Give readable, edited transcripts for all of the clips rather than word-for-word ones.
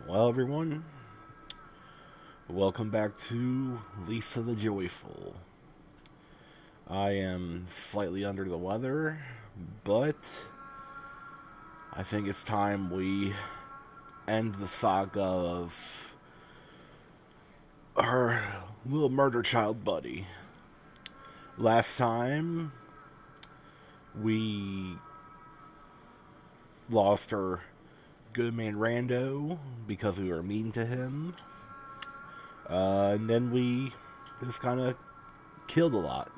Well, everyone, welcome back to Lisa the Joyful. I am slightly under the weather, but I think it's time we end the saga of our little murder child buddy. Last time, we lost our good man Rando because we were mean to him. And then we just kind of killed a lot.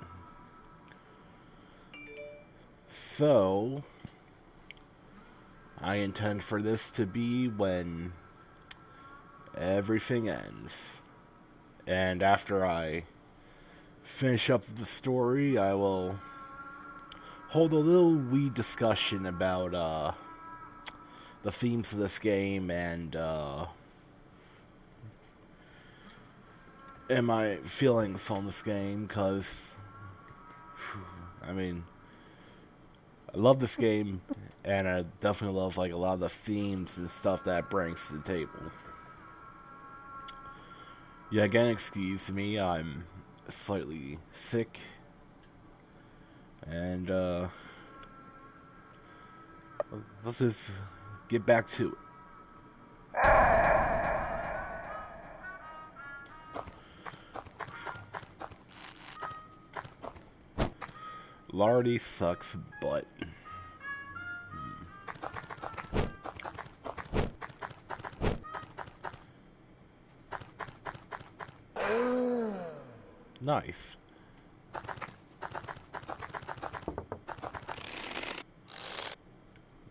So, I intend for this to be when everything ends. And after I finish up the story, I will hold a little wee discussion about the themes of this game and my feelings on this game, because, I mean, I love this game, and I definitely love like a lot of the themes and stuff that it brings to the table. Yeah, again, excuse me, I'm slightly sick, and let's just get back to it. Lardy sucks butt. Nice.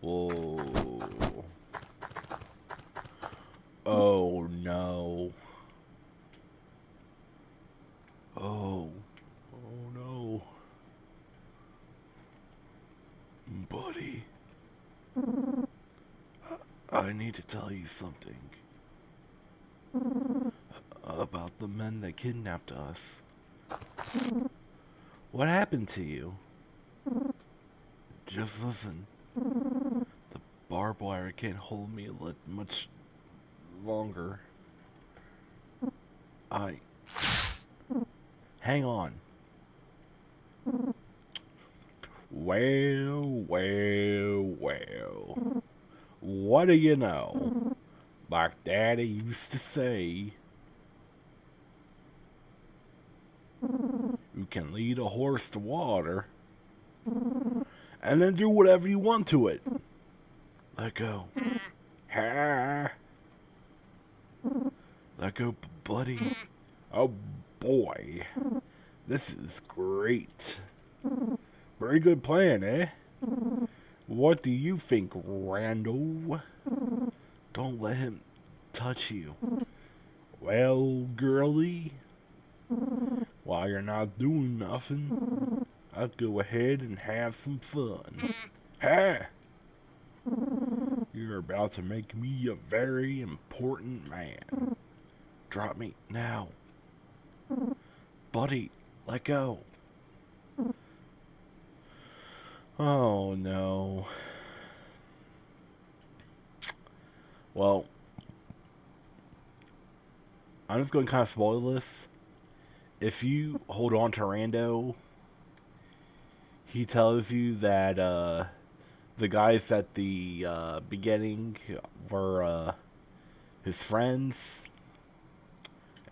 Whoa. Oh no. Oh. Oh no. Buddy. I need to tell you something about the men that kidnapped us. What happened to you? Just listen. The barbed wire can't hold me much longer. I. Hang on. Well. What do you know? Like Daddy used to say, you can lead a horse to water and then do whatever you want to it. Let go. Ha! Let go, buddy. Oh boy. This is great. Very good plan, eh? What do you think, Randall? Don't let him touch you. Well, girlie, while you're not doing nothing, I'll go ahead and have some fun. Ha! You're about to make me a very important man. Drop me now. Buddy, let go. Oh no. Well, I'm just going to kind of spoil this. If you hold on to Rando, he tells you that the guys at the beginning were his friends,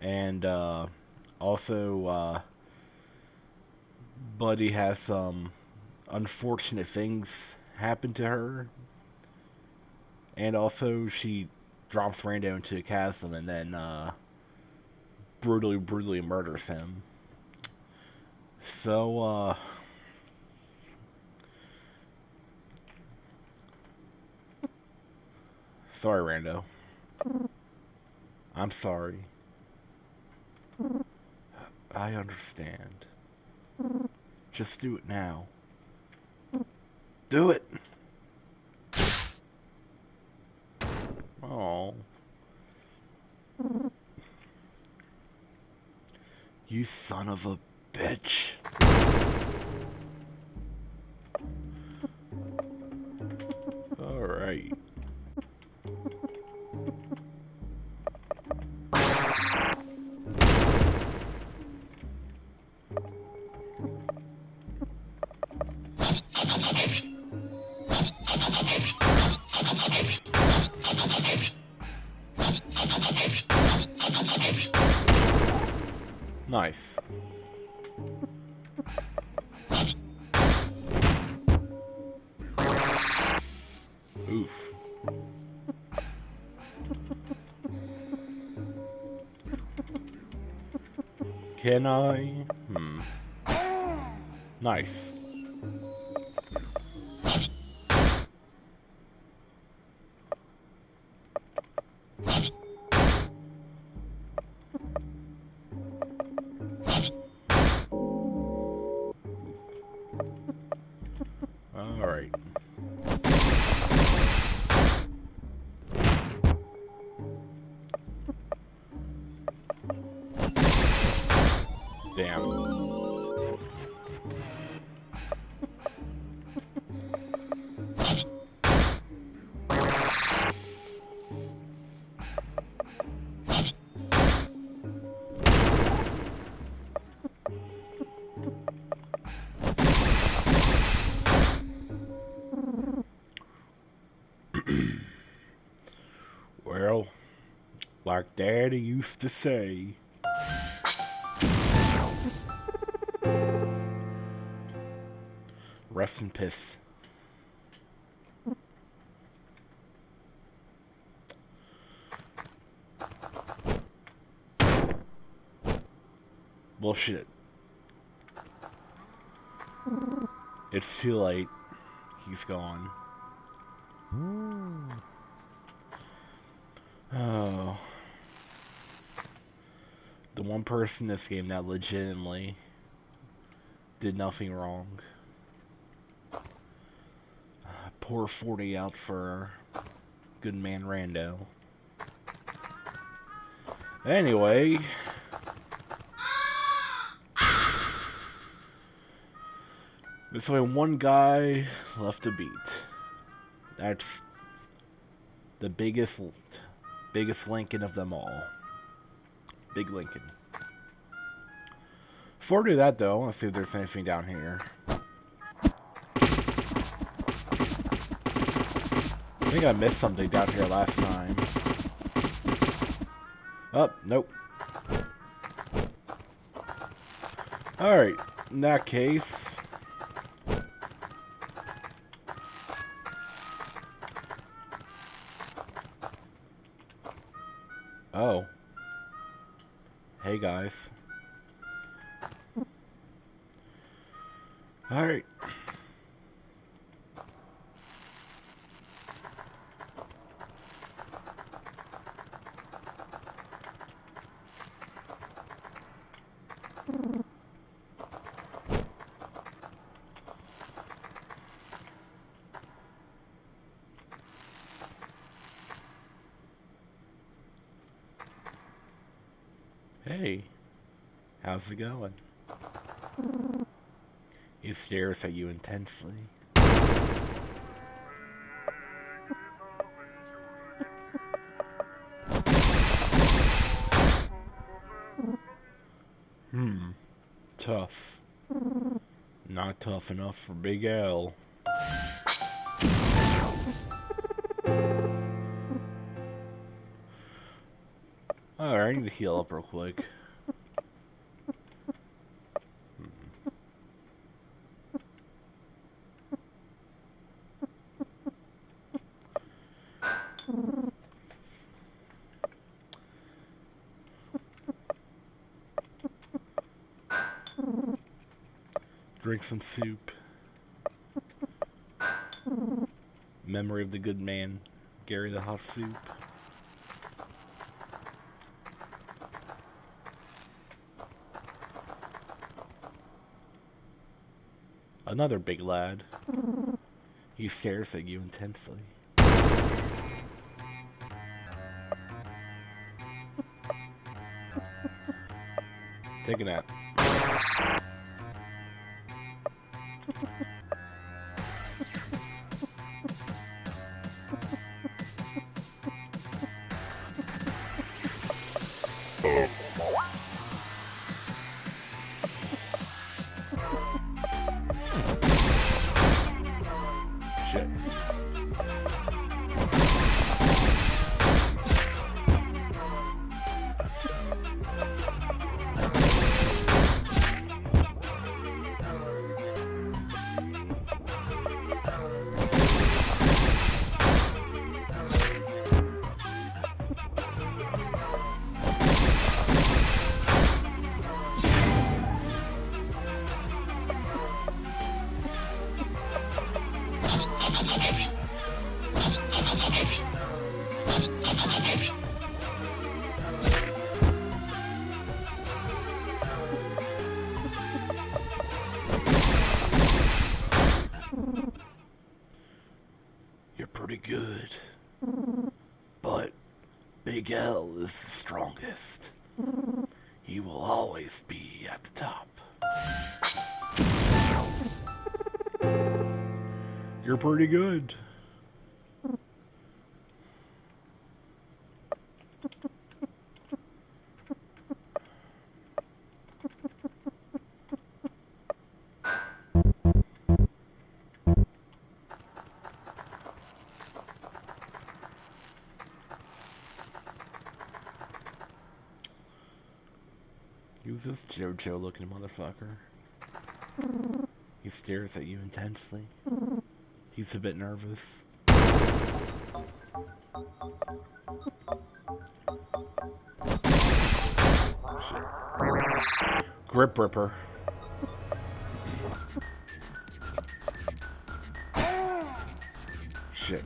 and also Buddy has some unfortunate things happen to her, and also she drops Rando into a chasm and then brutally murders him. So sorry, Rando. I'm sorry. I understand. Just do it now. Do it! Oh. You son of a bitch. Nice. Oof. Can I? Nice. All right. Damn. Well, like Daddy used to say, rest in piss. Bullshit. It's too late. He's gone. Oh. The one person in this game that legitimately did nothing wrong. Pour 40 out for good man Rando. Anyway. There's only one guy left to beat. That's the biggest Lincoln of them all. Big Lincoln. Before I do that, though, I want to see if there's anything down here. I think I missed something down here last time. Oh, nope. Alright, in that case... Oh. Hey, guys. Alright. Hey, how's it going? He stares at you intensely. Tough. Not tough enough for Big L. Alright, I need to heal up real quick. Drink some soup. Memory of the good man, Gary the Hot Soup. Another big lad. He stares at you intensely. Take a nap. Shit. pretty good. But Big L is the strongest. He will always be at the top. You're pretty good. Who's this JoJo looking motherfucker? He stares at you intensely. He's a bit nervous. Shit. Grip Ripper. Shit.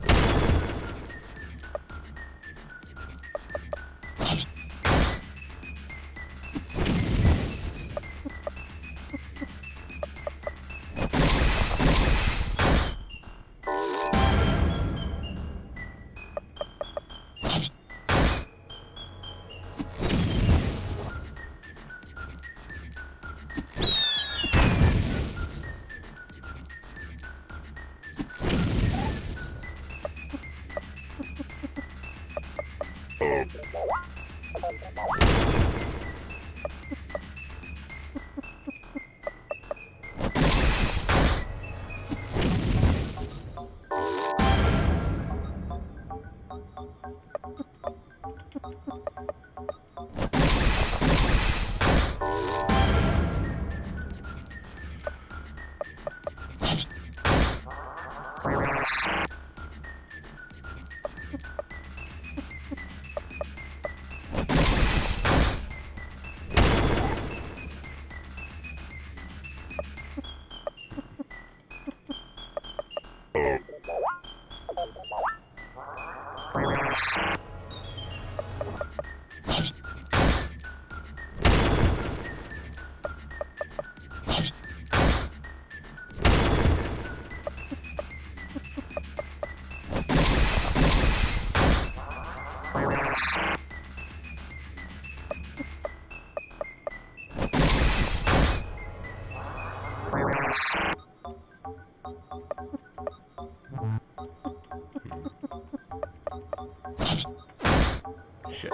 Shit.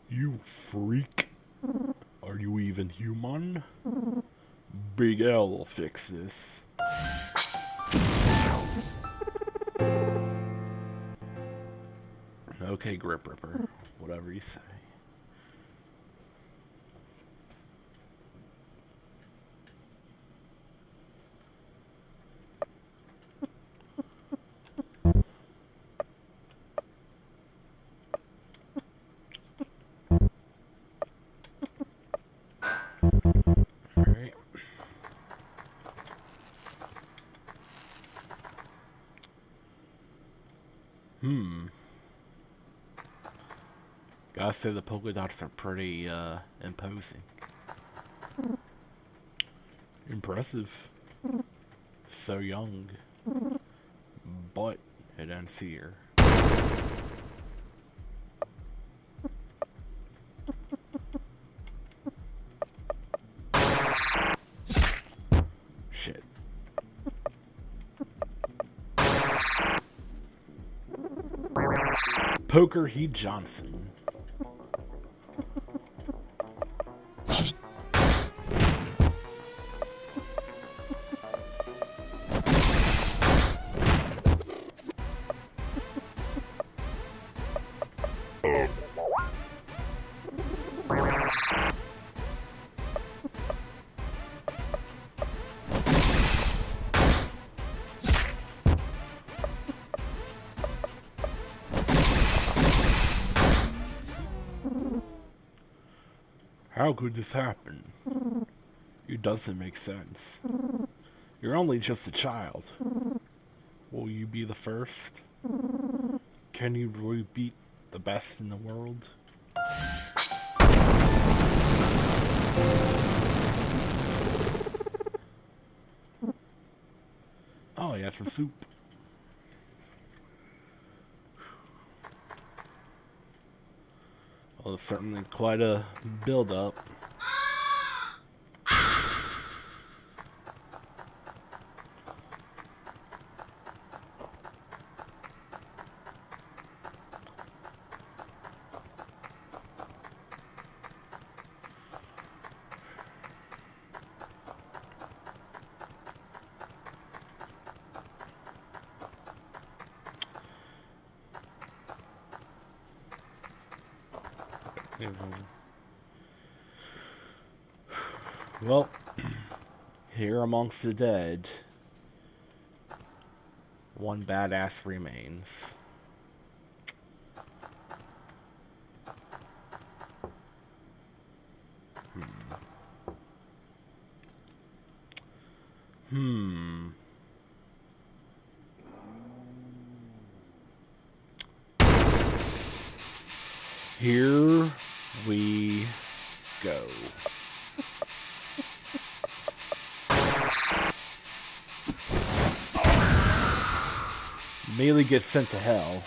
You freak. Are you even human? Big L will fix this. Okay, Grip Ripper. Whatever you say. Alright. Gotta say the polka dots are pretty imposing. Impressive. So young. But it ends here. Shit. Poker Heat Johnson. How could this happen? It doesn't make sense. You're only just a child. Will you be the first? Can you really beat the best in the world? have some soup. Well, it's certainly quite a build-up. Well, here amongst the dead, one badass remains. Here we go. Melee gets sent to hell.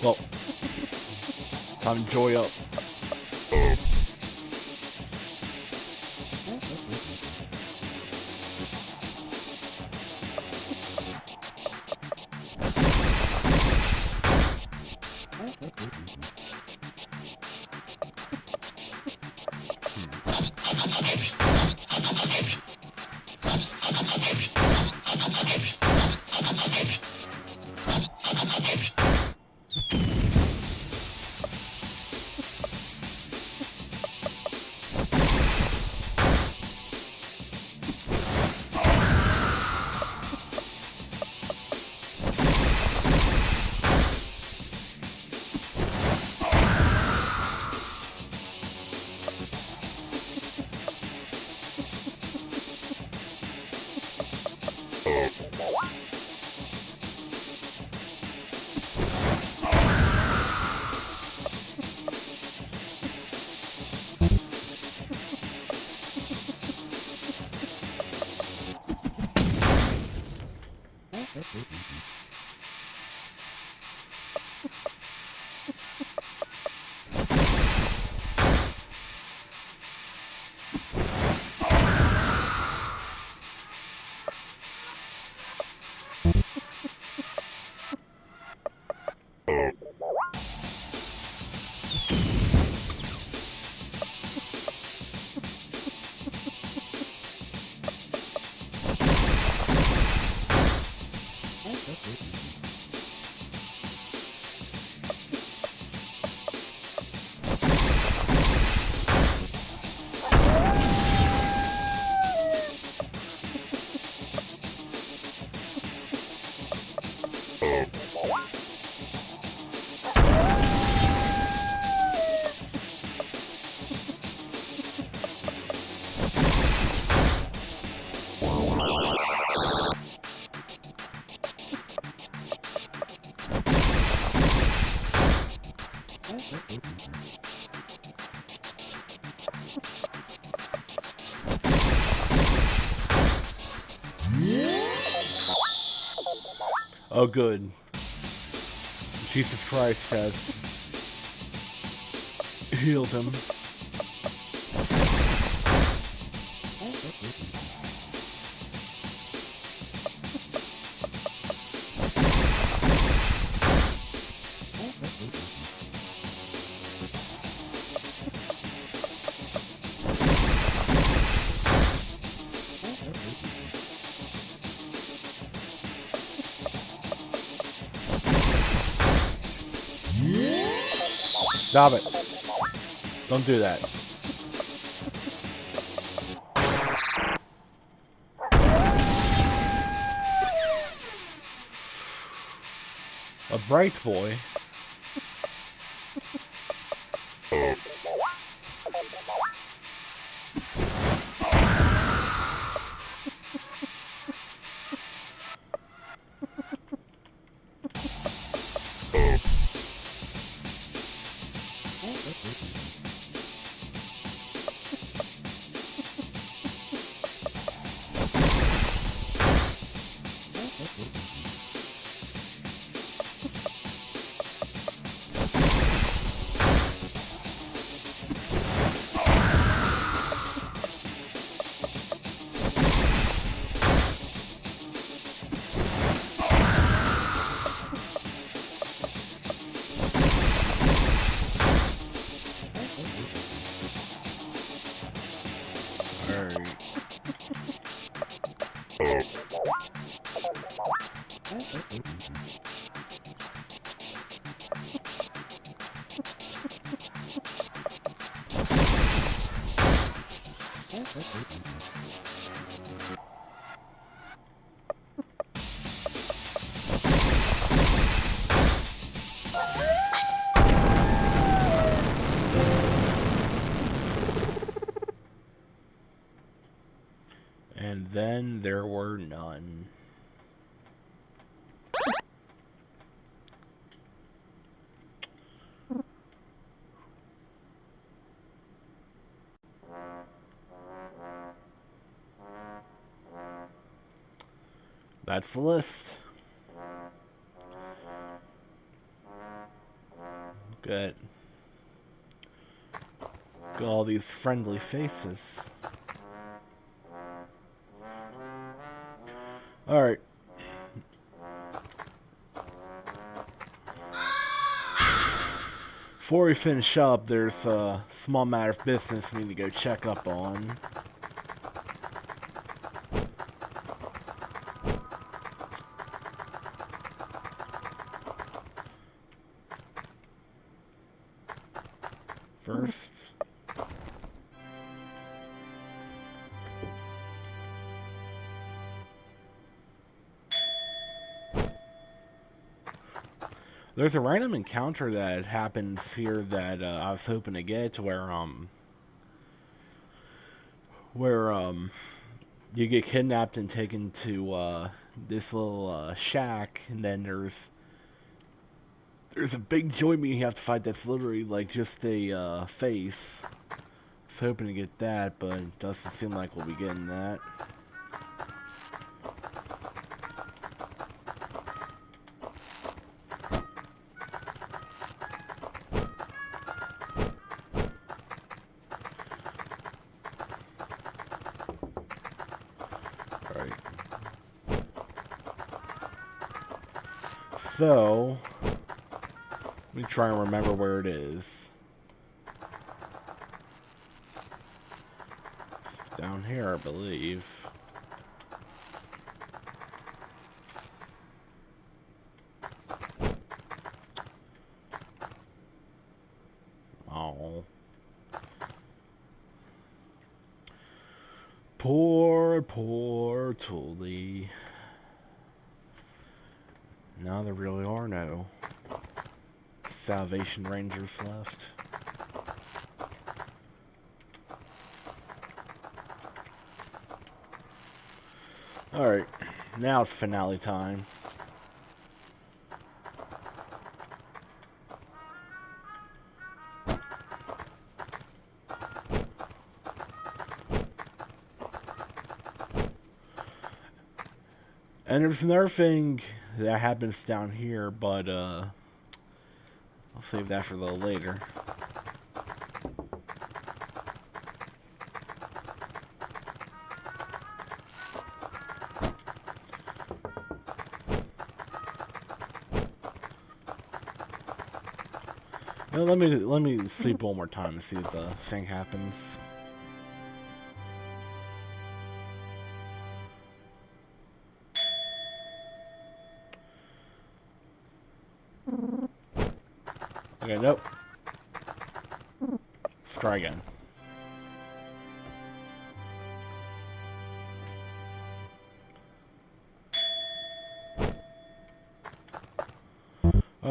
Well, time to joy up. Oh, good. Jesus Christ has healed him. Stop it. Don't do that. Bright boy. And then there were none. That's the list. Good. Got all these friendly faces. Alright. Before we finish up, there's a small matter of business we need to go check up on. First, there's a random encounter that happens here that I was hoping to get, where you get kidnapped and taken to this little shack, and then there's a big joy meat you have to fight that's literally like just a face. I was hoping to get that, but it doesn't seem like we'll be getting that. Alright. So, let me try and remember where it is. It's down here, I believe. Oh. Poor Tully. Now there really are no Salvation Rangers left. Alright, now it's finale time. And there's another thing that happens down here, but I'll save that for a little later. Now, let me sleep one more time and see if the thing happens. Okay, nope. Let's try again.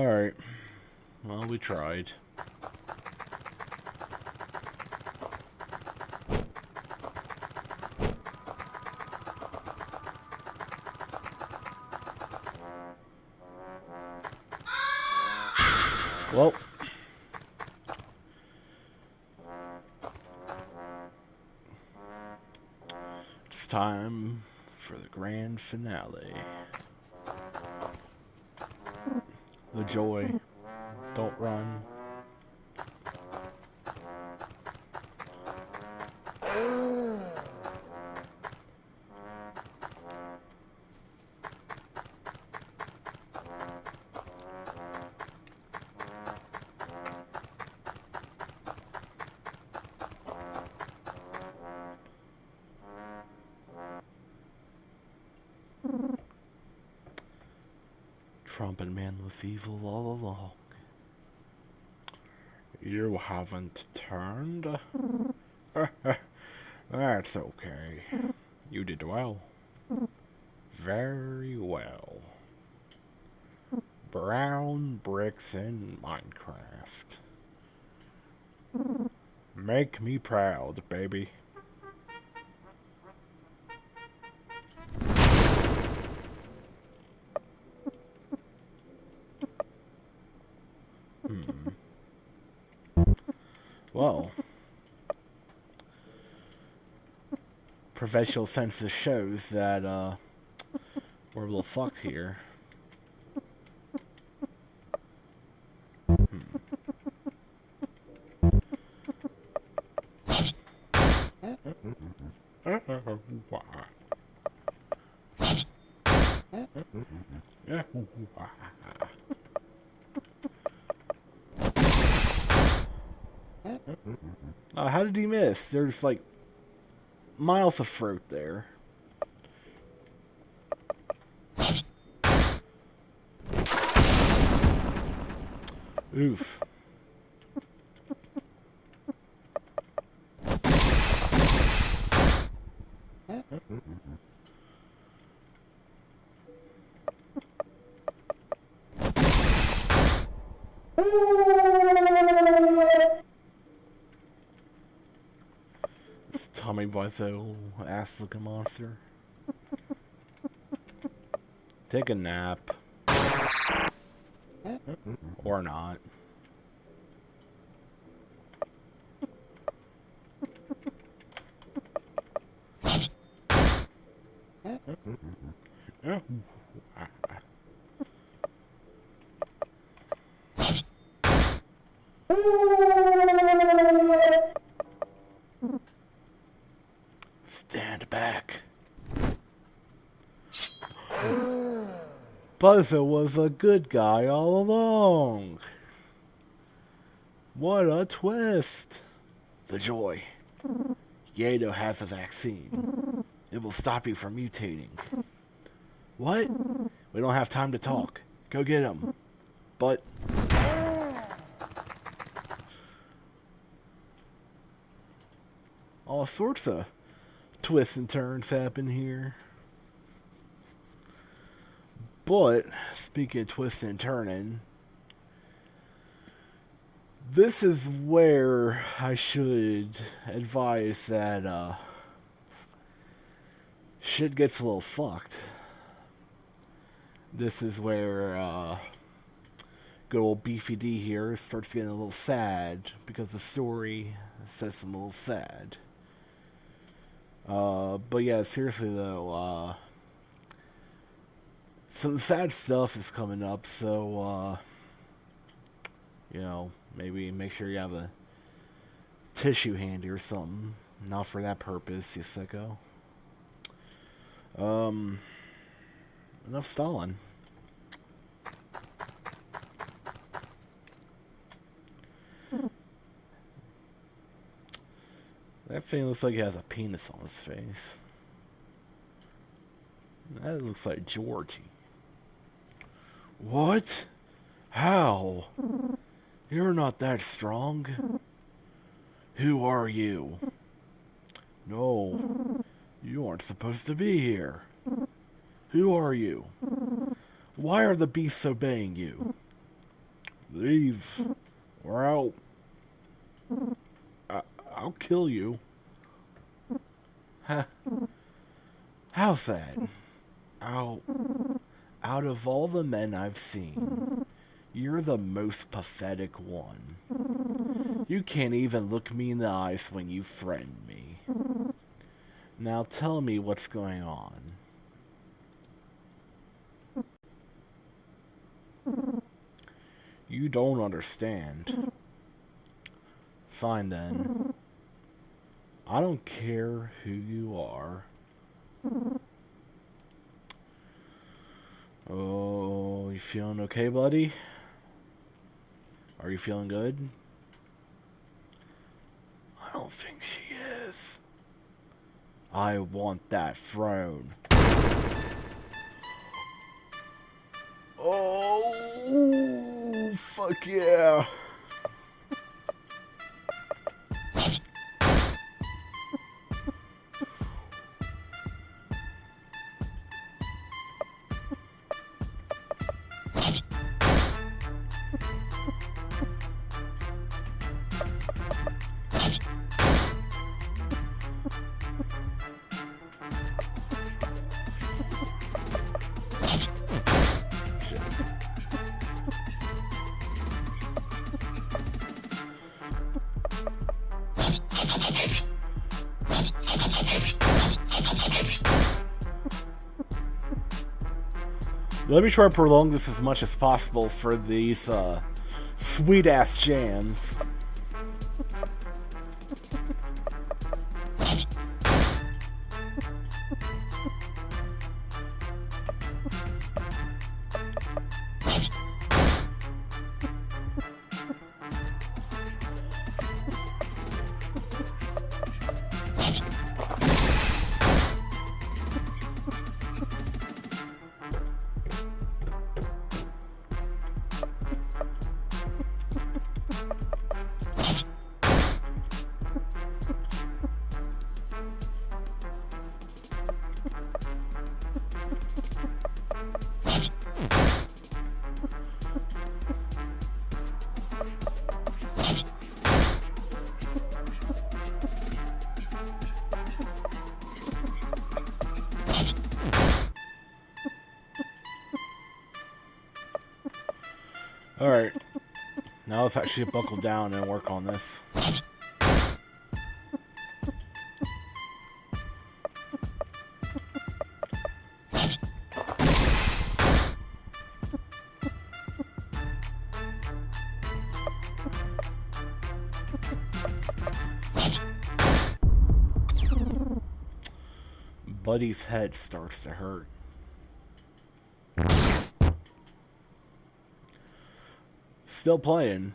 Alright. Well, we tried. Well, it's time for the grand finale. The joy. Don't run. Trumpet man was evil all along. You haven't turned? That's okay. You did well. Very well. Brown bricks in Minecraft. Make me proud, baby. Well, professional census shows that we're a little fucked here. How did he miss? There's like miles of fruit there. Oof. It's Tommy Wiseau, ass-looking monster. Take a nap. Or not. Stand back. Buzzer was a good guy all along. What a twist. The joy. Yato has a vaccine. It will stop you from mutating. What? We don't have time to talk. Go get him. But... all sorts of twists and turns happen here. But, speaking of twisting and turning, this is where I should advise that shit gets a little fucked. This is where good old Beefy D here starts getting a little sad because the story says I'm a little sad. But yeah, seriously though, some sad stuff is coming up, so, you know, maybe make sure you have a tissue handy or something. Not for that purpose, you sicko. Enough stalling. That thing looks like he has a penis on his face. That looks like Georgie. What? How? You're not that strong. Who are you? No, you aren't supposed to be here. Who are you? Why are the beasts obeying you? Leave. Or I'll kill you. How's that? Out of all the men I've seen, you're the most pathetic one. You can't even look me in the eyes when you threaten me. Now tell me what's going on. You don't understand. Fine then. I don't care who you are. Oh, you feeling okay, buddy? Are you feeling good? I don't think she is. I want that throne. Oh, fuck yeah. Let me try to prolong this as much as possible for these sweet-ass jams. Alright, now let's actually buckle down and work on this. Buddy's head starts to hurt. Still playing.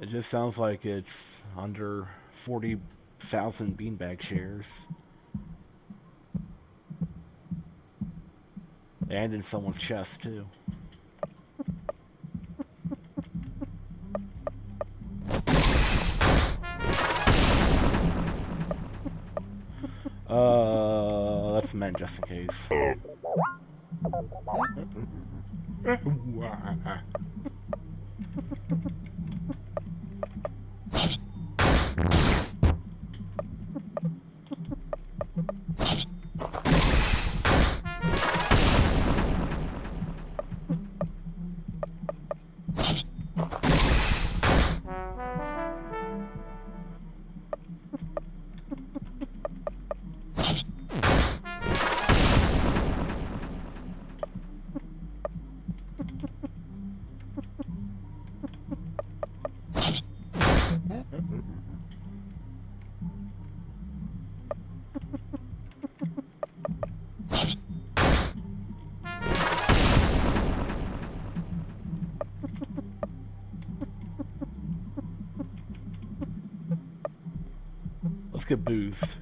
It just sounds like it's under 40,000 beanbag shares. And in someone's chest, too. That's meant just in case. Let's get boozed.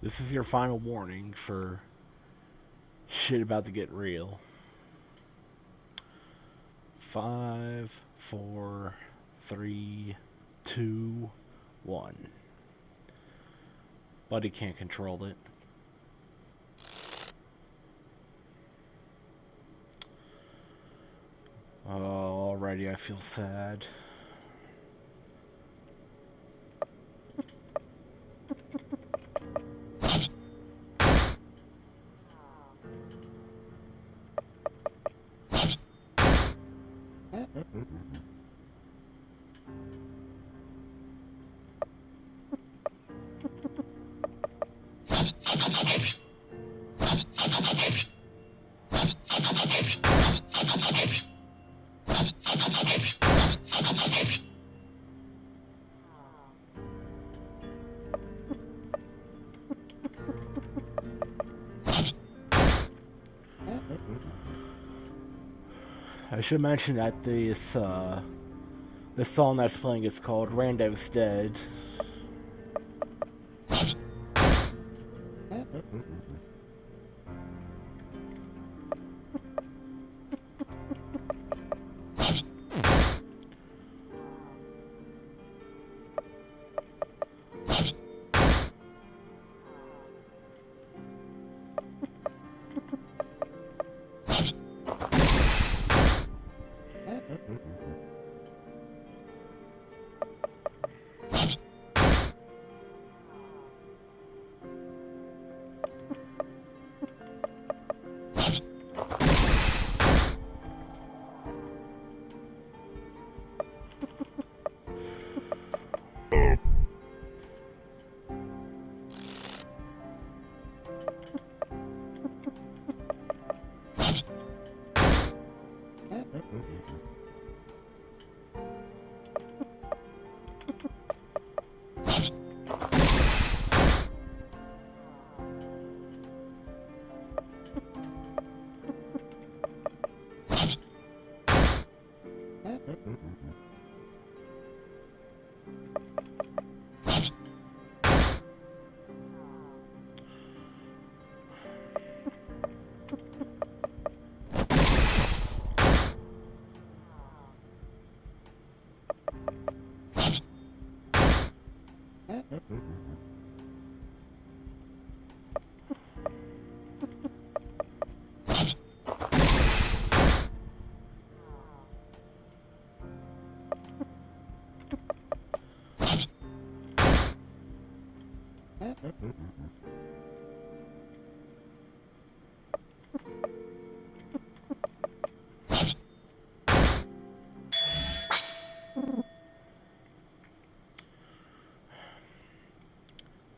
This is your final warning for shit about to get real. 5, 4, 3, 2, 1. Buddy can't control it. Oh, already I feel sad. I should mention that this song that's playing is called Rando's Dead.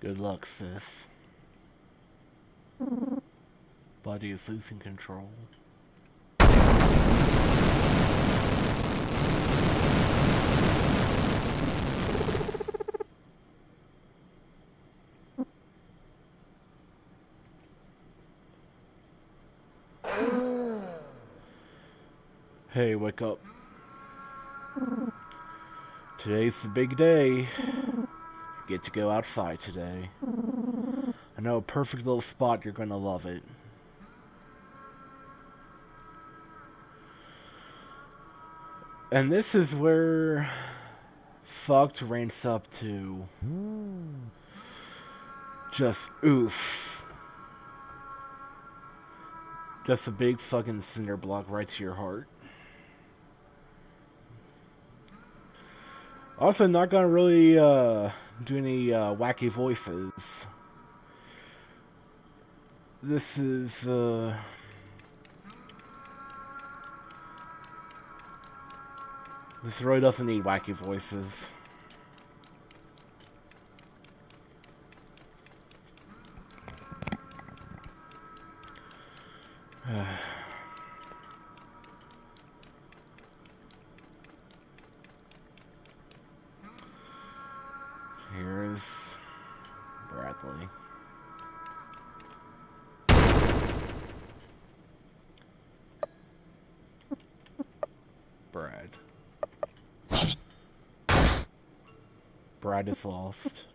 Good luck, sis. Buddy is losing control. Hey, wake up. Today's the big day. Get to go outside today. I know a perfect little spot, you're gonna love it. And this is where fucked ranks up to just oof. Just a big fucking cinder block right to your heart. Also, not gonna really do any wacky voices. This is this really doesn't need wacky voices. Here's Bradley. Brad is lost.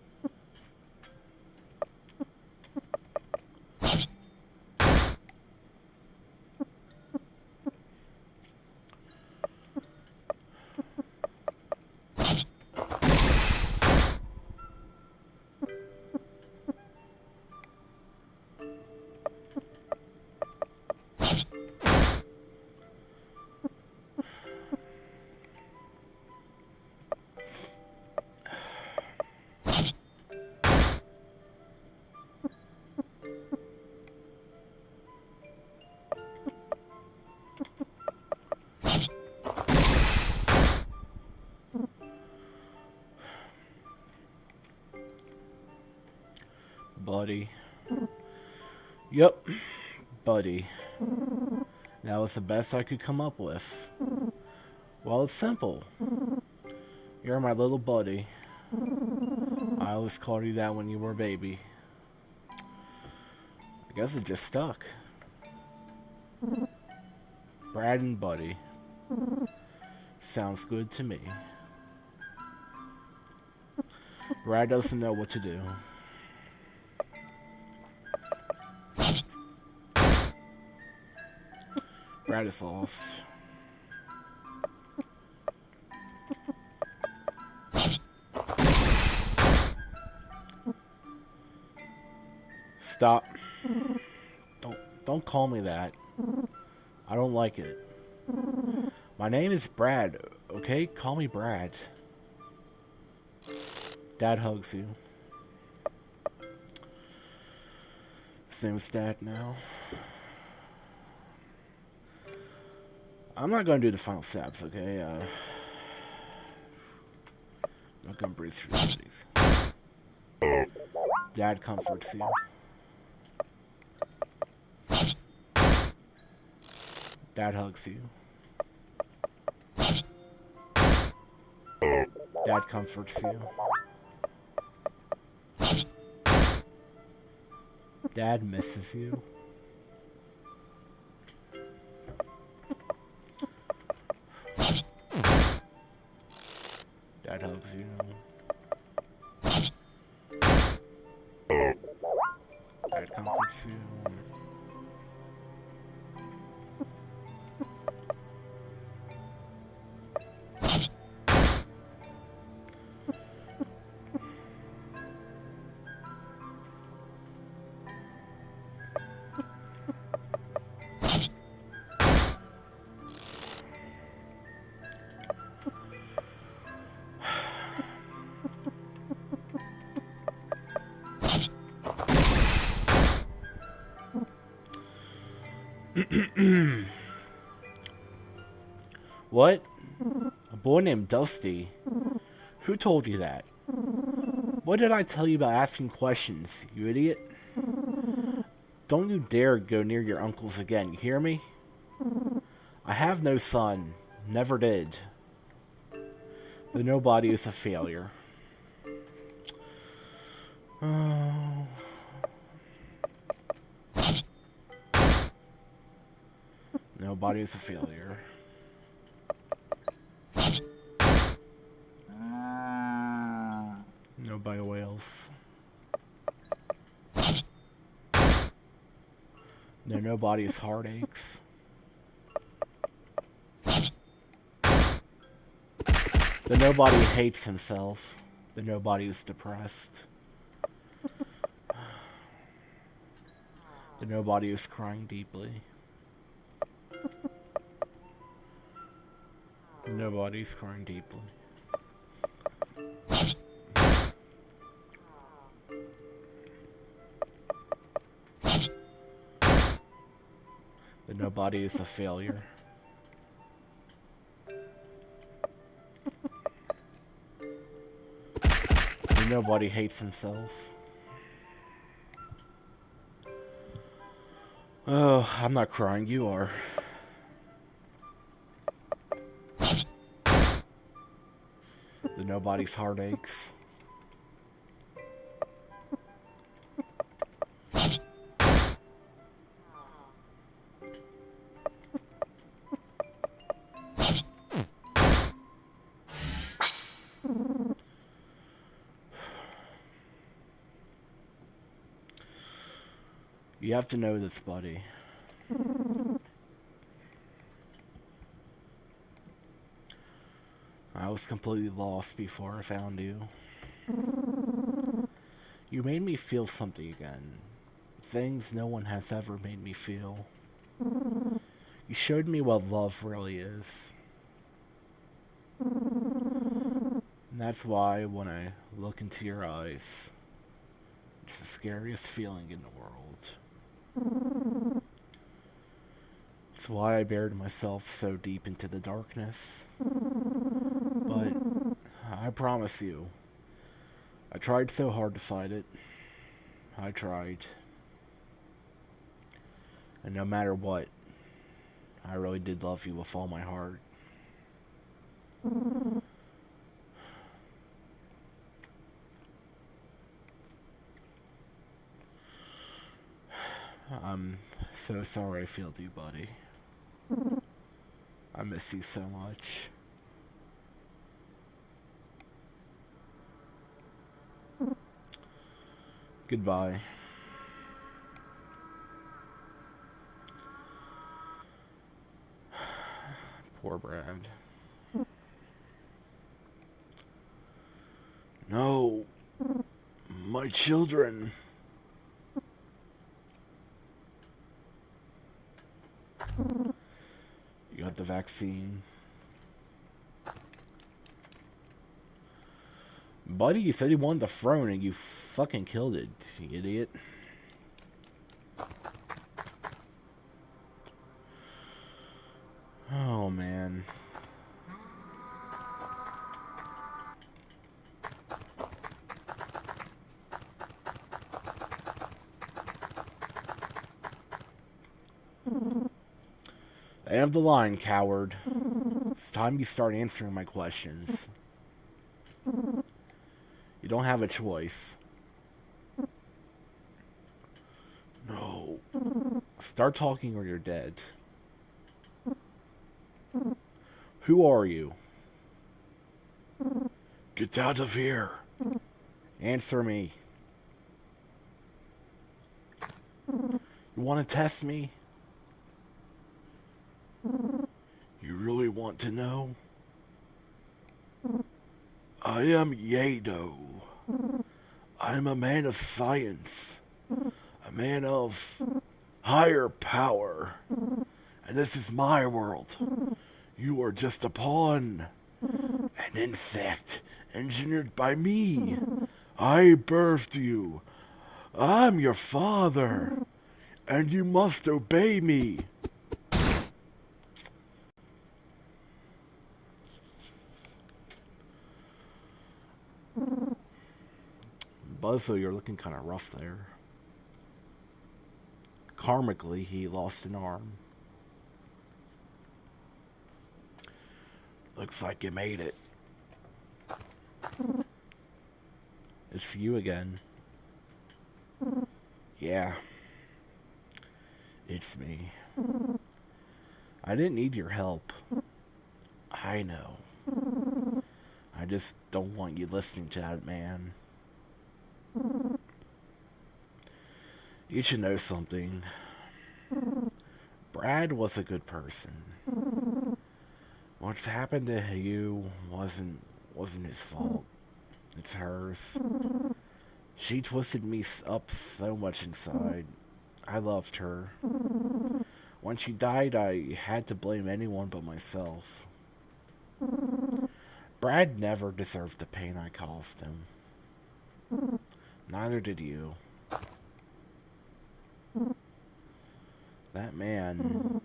Buddy. Yep, buddy. That was the best I could come up with. Well, it's simple. You're my little buddy. I always called you that when you were a baby. I guess it just stuck. Brad and Buddy. Sounds good to me. Brad doesn't know what to do. Brad is lost. Stop. Don't call me that. I don't like it. My name is Brad, okay? Call me Brad. Dad hugs you. Same with Dad now. I'm not gonna do the final steps, okay? I'm not gonna breathe through these. Dad comforts you. Dad hugs you. Dad comforts you. Dad misses you. Dad hugs you. Dad comforts you. What? A boy named Dusty? Who told you that? What did I tell you about asking questions, you idiot? Don't you dare go near your uncles again, you hear me? I have no son. Never did. The nobody is a failure. Oh. Nobody is a failure. Nobody wails. No, nobody's heartaches. The nobody hates himself. The nobody is depressed. The nobody is crying deeply. Nobody's crying deeply. The nobody is a failure. The nobody hates himself. Oh, I'm not crying, you are. The nobody's heartaches. You have to know this, buddy. I was completely lost before I found you. You made me feel something again. Things no one has ever made me feel. You showed me what love really is. And that's why when I look into your eyes, it's the scariest feeling in the world. It's why I buried myself so deep into the darkness. But I promise you, I tried so hard to fight it. I tried. And no matter what, I really did love you with all my heart. I'm so sorry I failed you, buddy. I miss you so much. Goodbye. Poor Brad. No. My children. You got the vaccine. Buddy, you said you wanted the throne and you fucking killed it, you idiot. Oh, man. End of the line, coward. It's time you start answering my questions. You don't have a choice. No. Start talking or you're dead. Who are you? Get out of here. Answer me. You want to test me? You really want to know? I am Yado. I am a man of science. A man of higher power. And this is my world. You are just a pawn. An insect engineered by me. I birthed you. I'm your father. And you must obey me. Buzzo, you're looking kind of rough there. Karmically, he lost an arm. Looks like you made it. It's you again. Yeah. It's me. I didn't need your help. I know. I just don't want you listening to that man. You should know something. Brad was a good person. What's happened to you wasn't his fault. It's hers. She twisted me up so much inside. I loved her. When she died, I had to blame anyone but myself. Brad never deserved the pain I caused him. Neither did you. That man,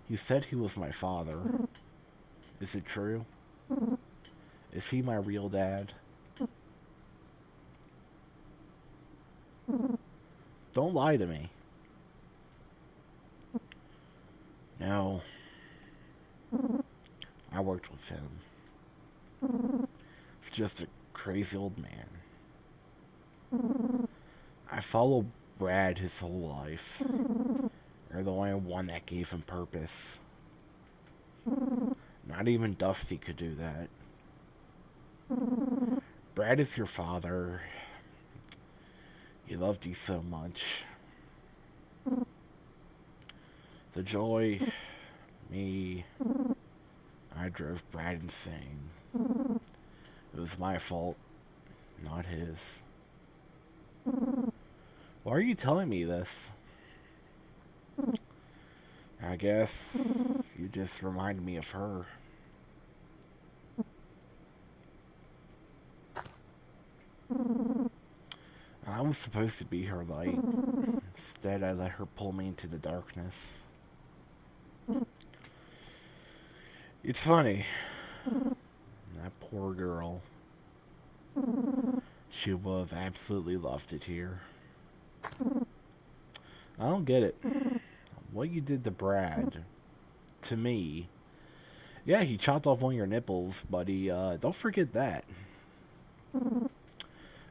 he said he was my father. Is it true? Is he my real dad? Don't lie to me. No. I worked with him. He's just a crazy old man. I followed Brad his whole life. You're the only one that gave him purpose. Not even Dusty could do that. Brad is your father. He loved you so much. The joy, me, I drove Brad insane. It was my fault, not his. Why are you telling me this? I guess you just reminded me of her. I was supposed to be her light. Instead, I let her pull me into the darkness. It's funny. That poor girl. She would have absolutely loved it here. I don't get it. What you did to Brad, to me. Yeah, he chopped off one of your nipples, buddy. Don't forget that.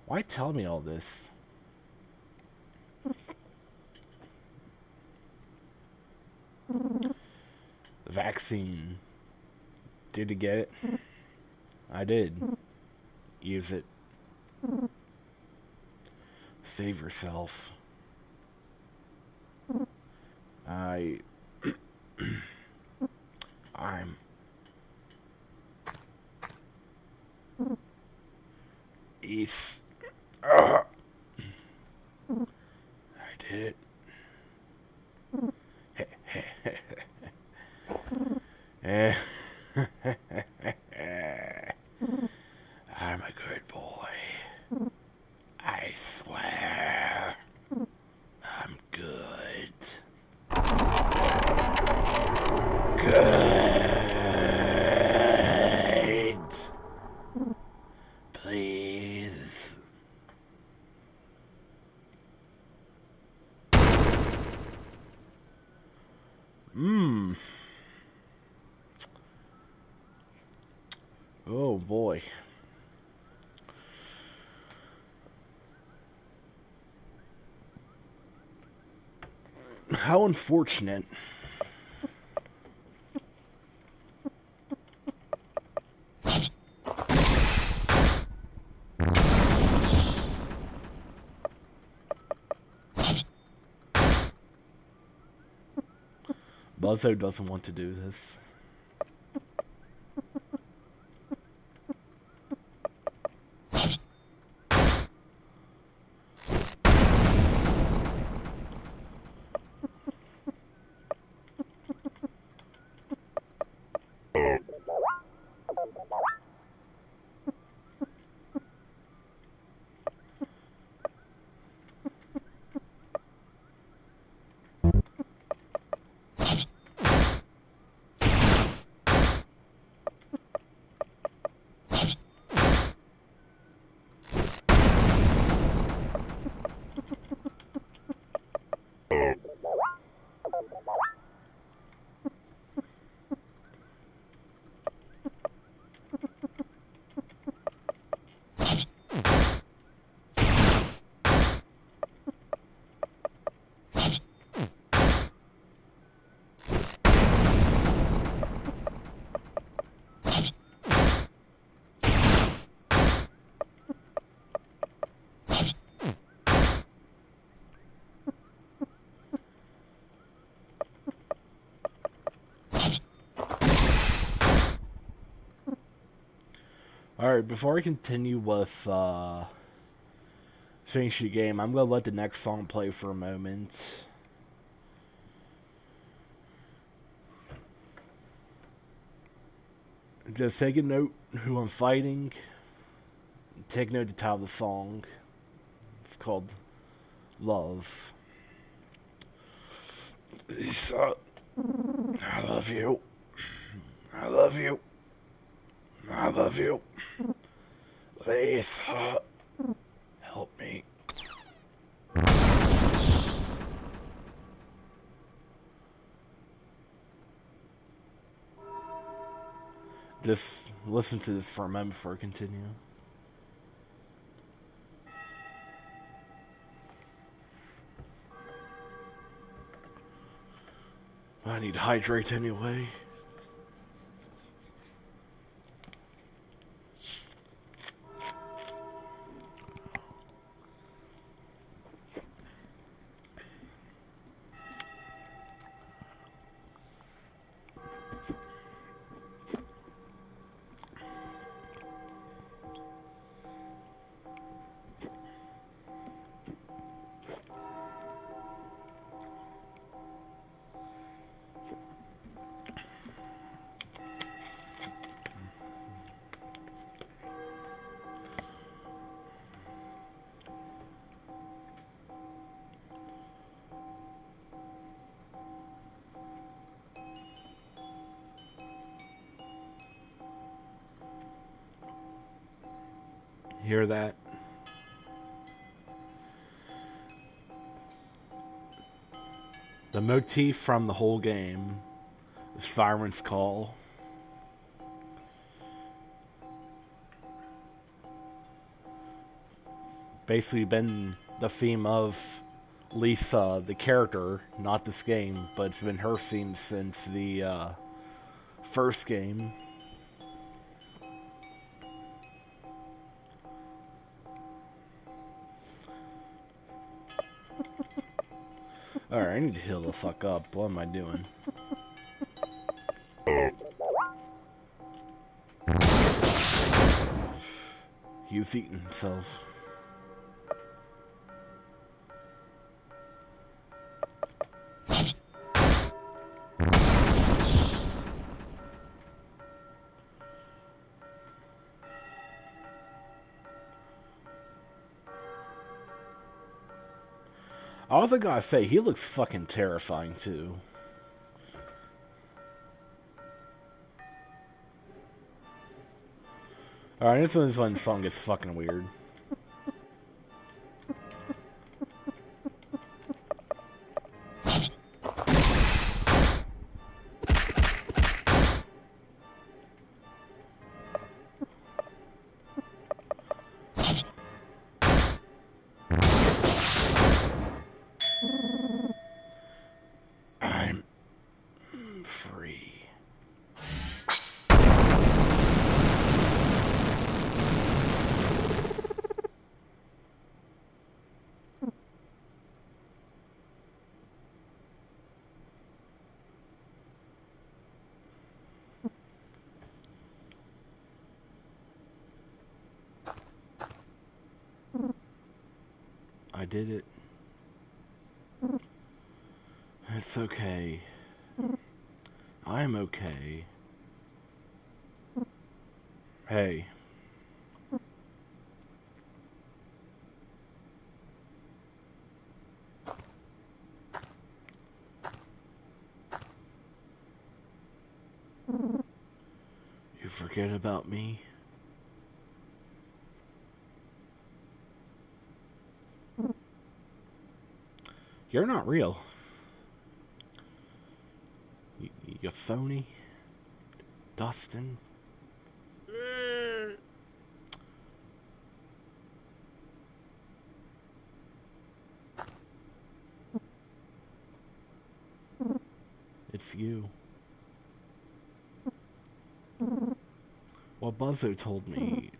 Why tell me all this? The vaccine. Did you get it? I did. Use it. Save yourself. I'm East. I did it. I'm a good boy. I swear. I'm good. Good. Please. Oh boy. How unfortunate. Buzzo doesn't want to do this. Alright, before I continue with finish the game, I'm gonna let the next song play for a moment. Just take a note who I'm fighting. Take note of the title of the song. It's called Love. Lisa, I love you. I love you. I love you. Lisa, help me. Just listen to this for a moment before I continue. I need to hydrate anyway. Hear that? The motif from the whole game, Siren's Call. Basically been the theme of Lisa, the character, not this game, but it's been her theme since the first game. Alright, I need to heal the fuck up. What am I doing? He's eating himself. I also gotta say, he looks fucking terrifying too. Alright, this one's when the song gets fucking weird. I'm free. I did it. It's okay. I'm okay. Hey. You forget about me? You're not real. You phony. Dustin. It's you. What Buzzo told me,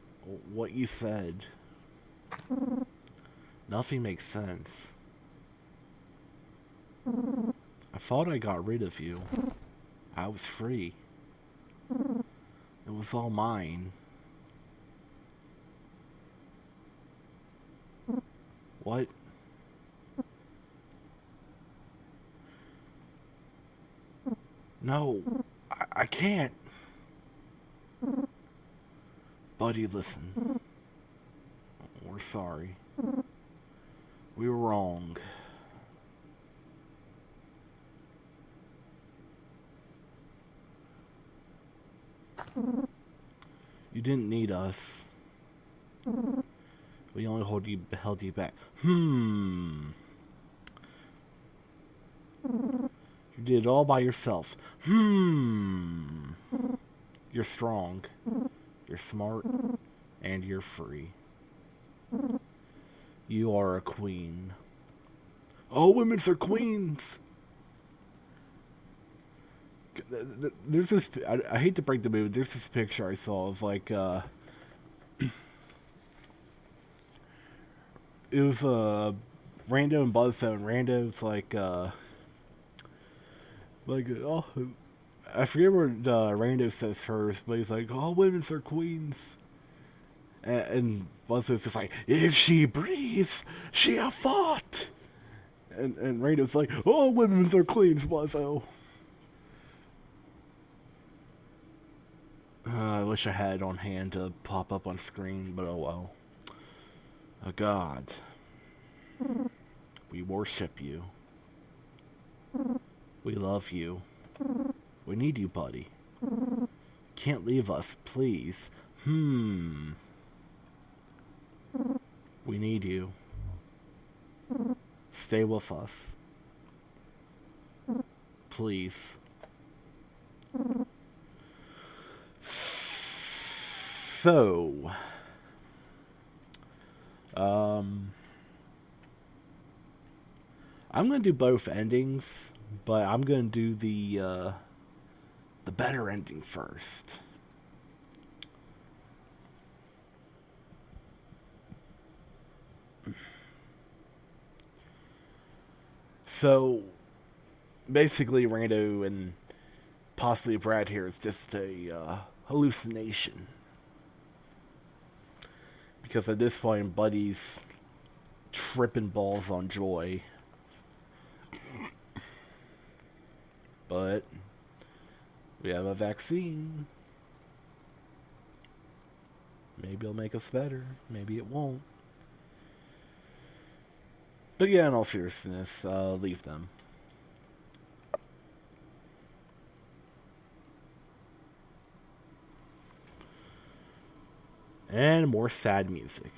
what you said, nothing makes sense. I thought I got rid of you. I was free. It was all mine. What? No, I can't. Buddy, listen. We're sorry. We were wrong. You didn't need us. We only held you back. You did it all by yourself. You're strong. You're smart. And you're free. You are a queen. All women are queens. There's this. I hate to break the mood. There's this picture I saw of like. It was Rando and Buzzo, and Rando's like oh, I forget what Rando says first, but he's like, all women are queens. And Buzzo's just like, if she breathes, she a fought. And Rando's like, all women are queens, Buzzo. I wish I had it on hand to pop up on screen, but oh well. A god. We worship you. We love you. We need you, buddy. Can't leave us, please. We need you. Stay with us. please. So, I'm gonna do both endings, but I'm gonna do the better ending first. So, basically, Rando and possibly Brad here is just a hallucination. Because at this point, Buddy's tripping balls on joy. But we have a vaccine. Maybe it'll make us better. Maybe it won't. But yeah, in all seriousness, leave them. And more sad music.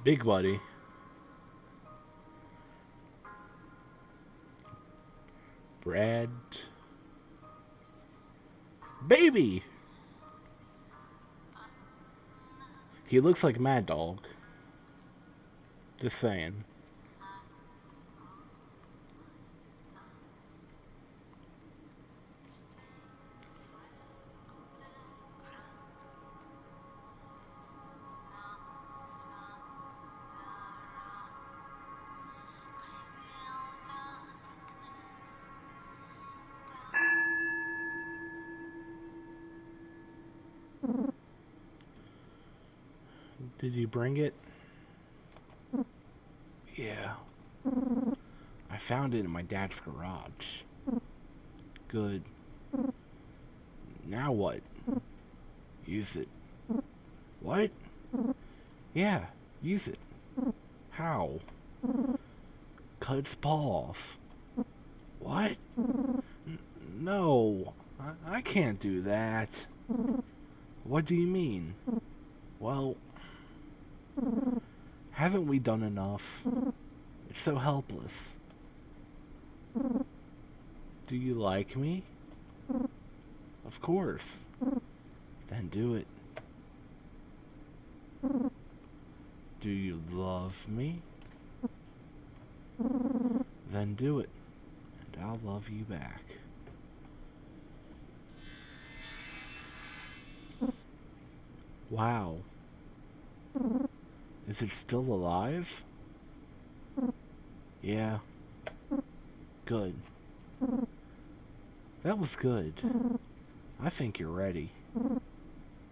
Big Buddy. Brad. Baby! He looks like Mad Dog. Just saying. Did you bring it? Yeah. I found it in my dad's garage. Good. Now what? Use it. What? Yeah, use it. How? Cut its paw off. What? No, I can't do that. What do you mean? Well, haven't we done enough? It's so helpless. Do you like me? Of course. Then do it. Do you love me? Then do it, and I'll love you back. Wow. Is it still alive? Yeah. Good. That was good. I think you're ready.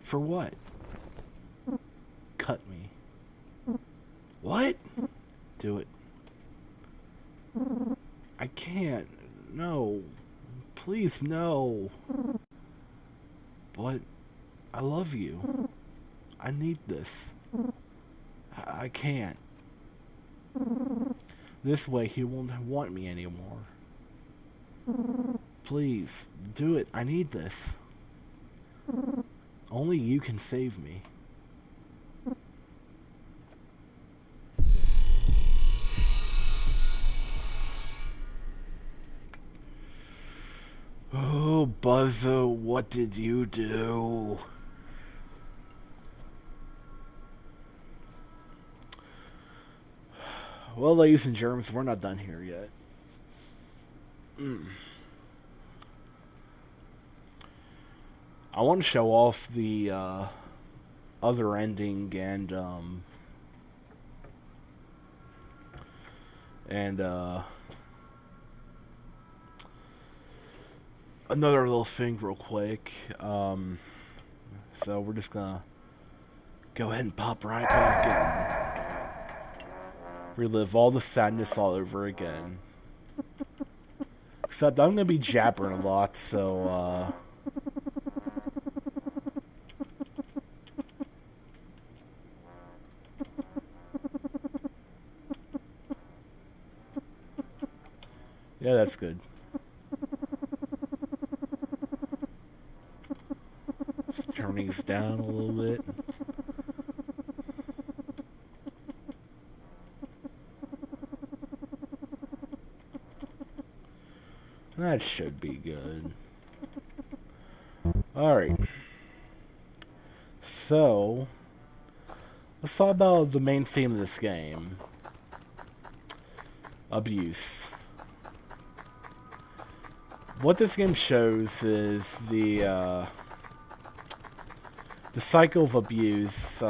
For what? Cut me. What? Do it. I can't. No. Please, no. But I love you. I need this. I can't. This way he won't want me anymore. Please, do it. I need this. Only you can save me. Oh, Buzzo, what did you do? Well, ladies and germs, we're not done here yet. I want to show off the other ending and another little thing real quick. So we're just gonna go ahead and pop right back in. Relive all the sadness all over again. Except I'm gonna be jabbering a lot, so yeah, that's good. Just turn these down a little bit. That should be good. Alright. So, let's talk about the main theme of this game. Abuse. What this game shows is the cycle of abuse,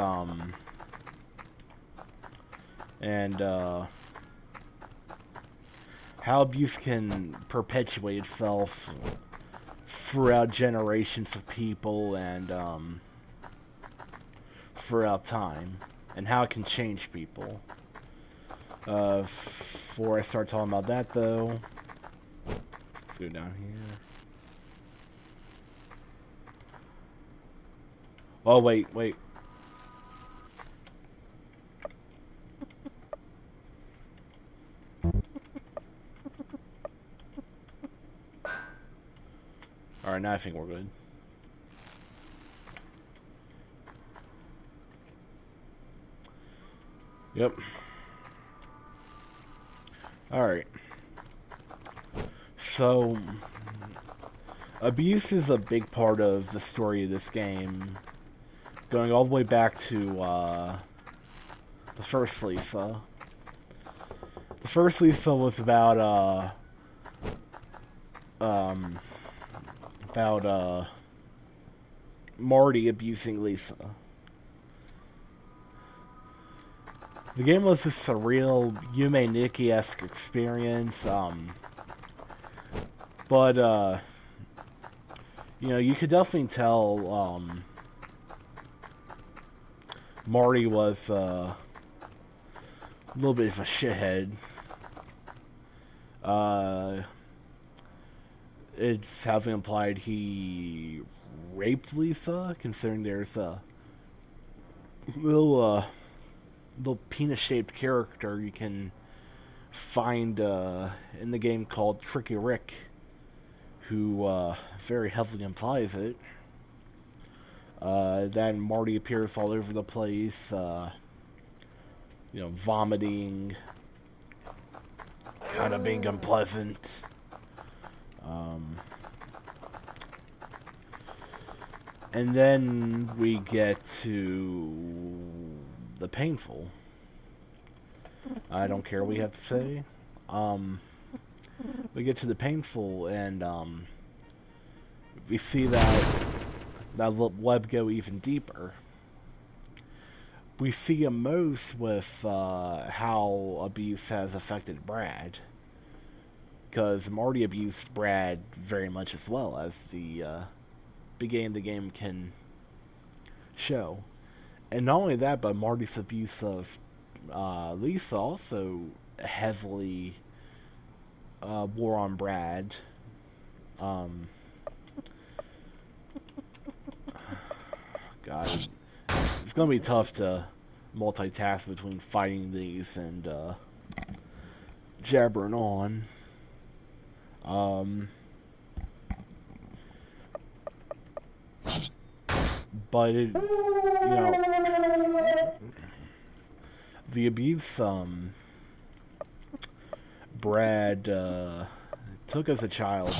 and how abuse can perpetuate itself throughout generations of people and throughout time, and how it can change people. Before I start talking about that, though, let's go down here. Oh, wait. Alright, now I think we're good. Yep. Alright. So, abuse is a big part of the story of this game. Going all the way back to, the first Lisa. The first Lisa was about Marty abusing Lisa. The game was a surreal Yume Nikki-esque experience, but, you know, you could definitely tell, Marty was, a little bit of a shithead. It's heavily implied he raped Lisa, considering there's a little penis-shaped character you can find in the game called Tricky Rick, who very heavily implies it. Then Marty appears all over the place, you know, vomiting, kind of being unpleasant. And then we get to the painful. I don't care what you have to say. We get to the painful, and we see that web go even deeper. We see a most with how abuse has affected Brad, because Marty abused Brad very much as well, as the beginning of the game can show. And not only that, but Marty's abuse of Lisa also heavily wore on Brad. God, it's gonna be tough to multitask between fighting these and jabbering on. But it, the abuse Brad took as a child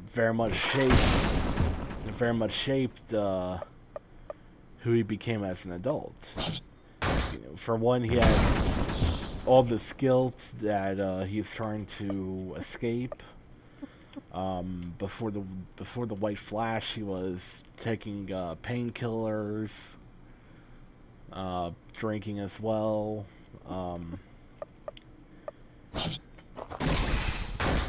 very much shaped who he became as an adult. For one, he had all the skills that he's trying to escape. Before the White Flash, he was taking painkillers, drinking as well.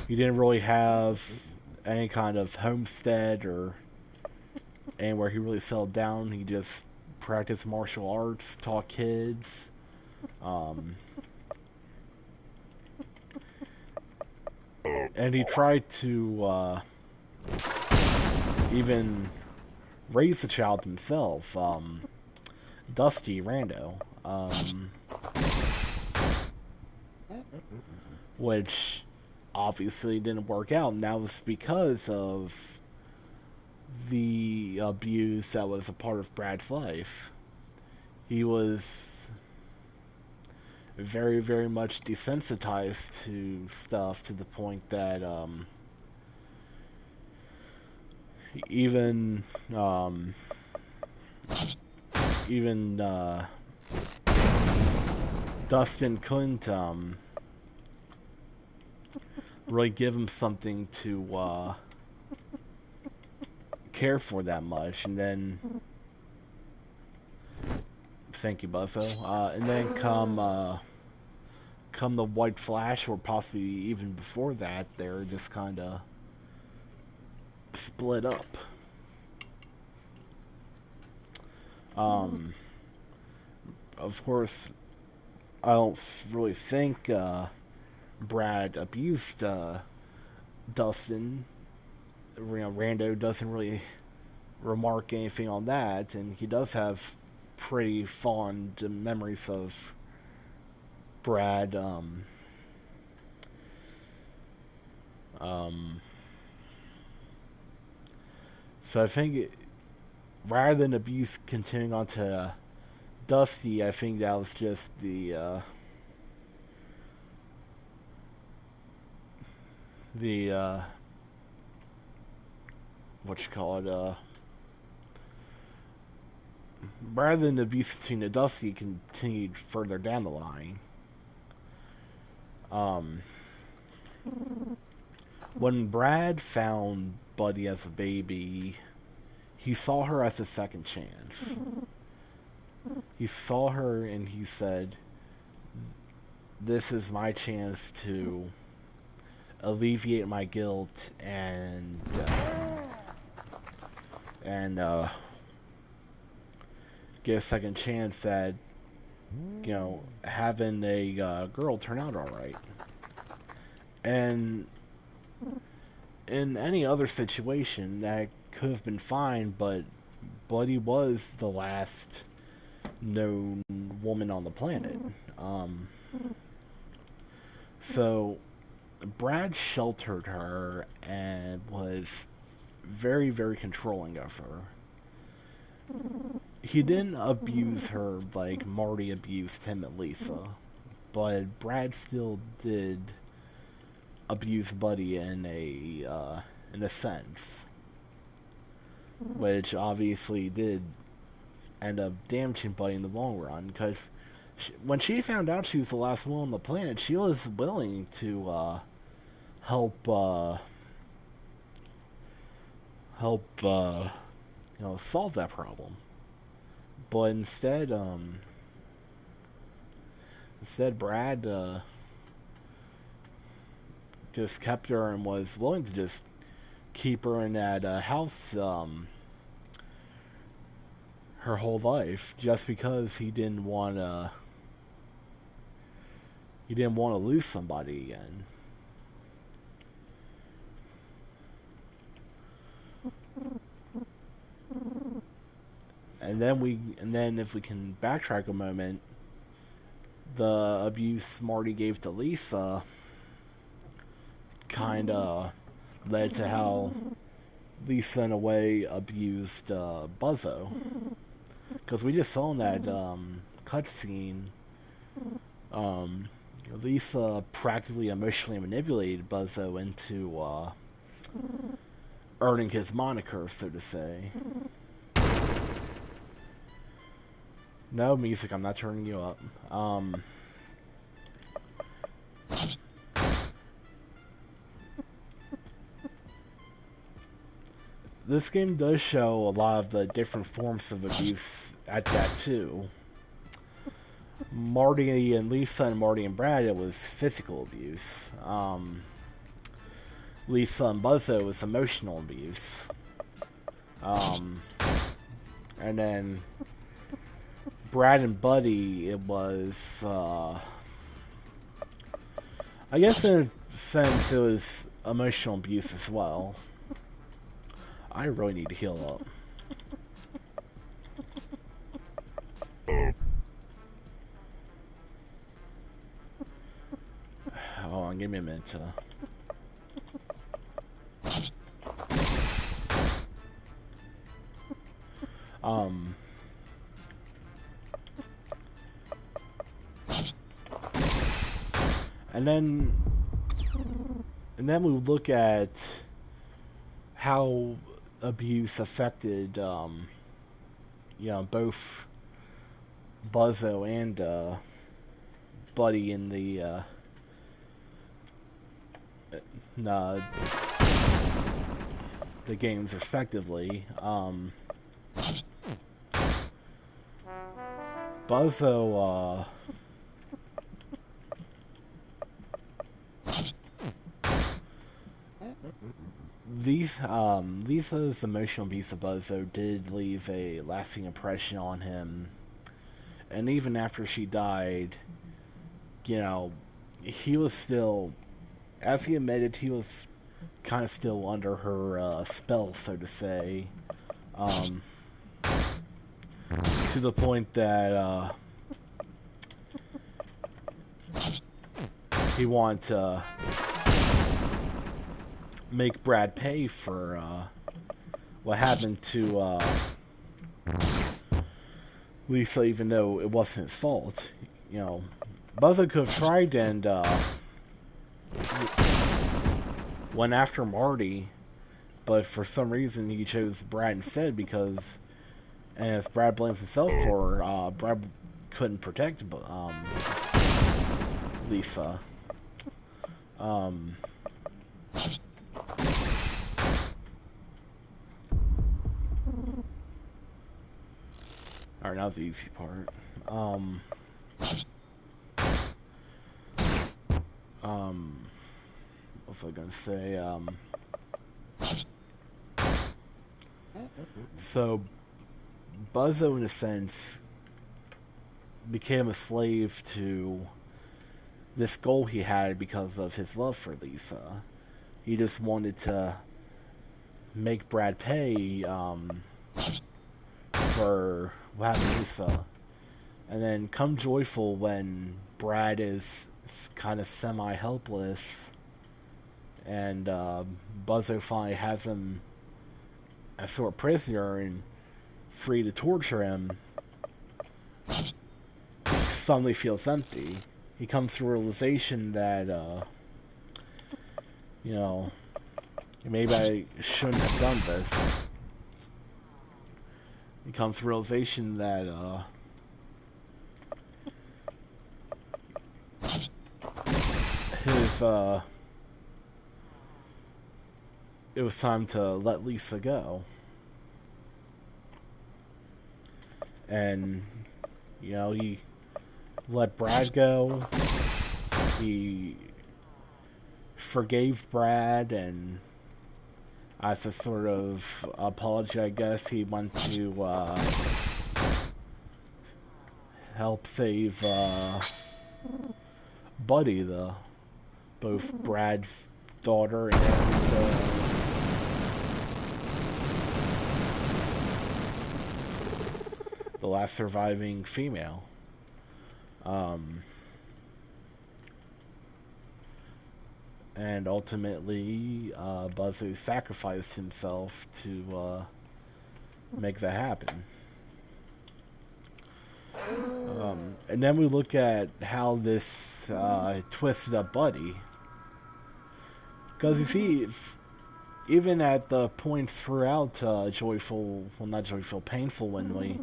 He didn't really have any kind of homestead or anywhere he really settled down. He just practiced martial arts, taught kids. And he tried to even raise the child himself, Dusty Rando, which obviously didn't work out, and that was because of the abuse that was a part of Brad's life. He was very, very much desensitized to stuff to the point that even Dustin couldn't really give him something to care for that much, and then thank you, Buzzo. And then come the White Flash, or possibly even before that, they're just kind of split up. Of course, I don't really think Brad abused Dustin. Rando doesn't really remark anything on that, and he does have pretty fond memories of Brad. So I think rather than abuse continuing on to Dusty, I think that was just the what you call it, rather than the abuse between the Dusty continued further down the line. When Brad found Buddy as a baby, he saw her as a second chance. He saw her and he said, "This is my chance to alleviate my guilt and get a second chance at, having a girl turn out alright." And in any other situation, that could have been fine, but Buddy was the last known woman on the planet. So Brad sheltered her and was very, very controlling of her. He didn't abuse her like Marty abused him and Lisa, but Brad still did abuse Buddy in a sense, which obviously did end up damaging Buddy in the long run, because when she found out she was the last one on the planet, she was willing to help solve that problem. But instead Brad just kept her and was willing to just keep her in that house her whole life, just because he didn't want to lose somebody again. And then if we can backtrack a moment, the abuse Marty gave to Lisa kind of led to how Lisa, in a way, abused Buzzo. Because we just saw in that cutscene, Lisa practically emotionally manipulated Buzzo into earning his moniker, so to say. No music, I'm not turning you up. This game does show a lot of the different forms of abuse at that too. Marty and Lisa and Marty and Brad, it was physical abuse. Lisa and Buzzo was emotional abuse. And then Brad and Buddy, it was, I guess in a sense, it was emotional abuse as well. I really need to heal up. Hold on, give me a minute to... And then we look at how abuse affected, both Buzzo and Buddy in the games respectively. Buzzo, Lisa's emotional abuse of Buzzo did leave a lasting impression on him, and even after she died, he was still, as he admitted, he was kind of still under her spell, so to say, to the point that he wanted to make Brad pay for what happened to Lisa, even though it wasn't his fault. Buzzo could have tried and went after Marty, but for some reason he chose Brad instead because, and as Brad blames himself for, Brad couldn't protect Lisa. Alright, now's the easy part. What was I gonna say? So, Buzzo, in a sense, became a slave to this goal he had because of his love for Lisa. He just wanted to make Brad pay for what happened to Lisa. And then come joyful when Brad is kind of semi-helpless and Buzzo finally has him as sort of prisoner and free to torture him, he suddenly feels empty. He comes to the realization that, maybe I shouldn't have done this. He comes to the realization that, it was time to let Lisa go. And, he let Brad go. He forgave Brad, and as a sort of apology, I guess, he went to help save Buddy, both Brad's daughter last surviving female. And ultimately, Buzzo sacrificed himself to make that happen. And then we look at how this twisted up Buddy. Because you see, even at the points throughout Joyful, well, not Joyful, Painful, when we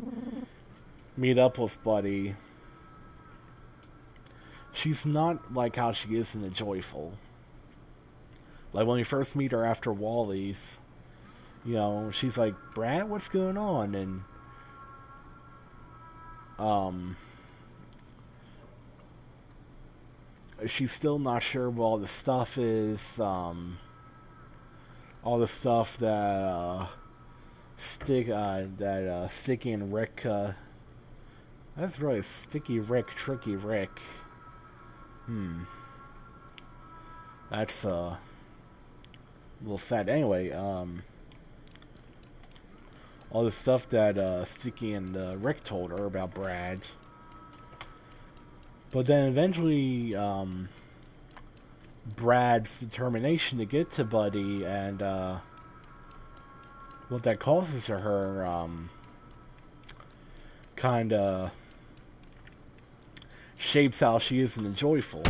meet up with Buddy, she's not like how she is in the Joyful. Like when we first meet her after Wally's, you know, she's like, Brad, what's going on? And she's still not sure what all the stuff is. All the stuff that Sticky and Rick. That's really Sticky Rick, Tricky Rick. That's a little sad. Anyway, all the stuff that Sticky and Rick told her about Brad. But then eventually, Brad's determination to get to Buddy and what that causes to her kind of shapes how she is in the Joyful.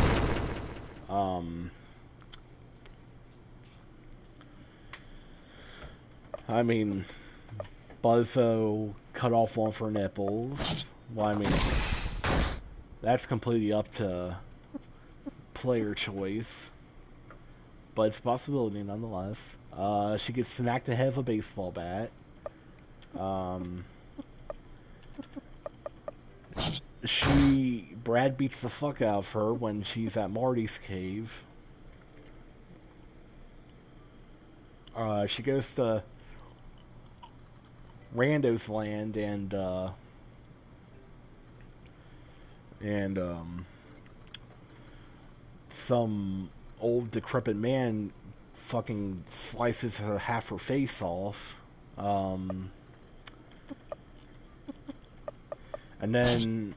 I mean, Buzzo cut off one of her nipples. Well, I mean, that's completely up to player choice, but it's a possibility nonetheless. She gets smacked the head with a baseball bat. Brad beats the fuck out of her when she's at Marty's cave. She goes to Rando's land and some old decrepit man fucking slices half her face off. And then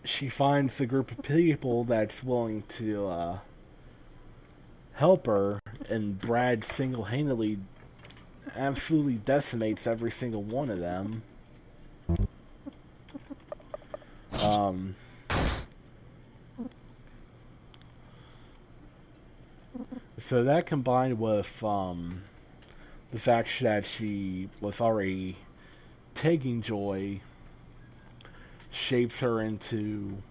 she finds a group of people that's willing to help her, and Brad single-handedly absolutely decimates every single one of them. So that combined with the fact that she was already taking joy shapes her into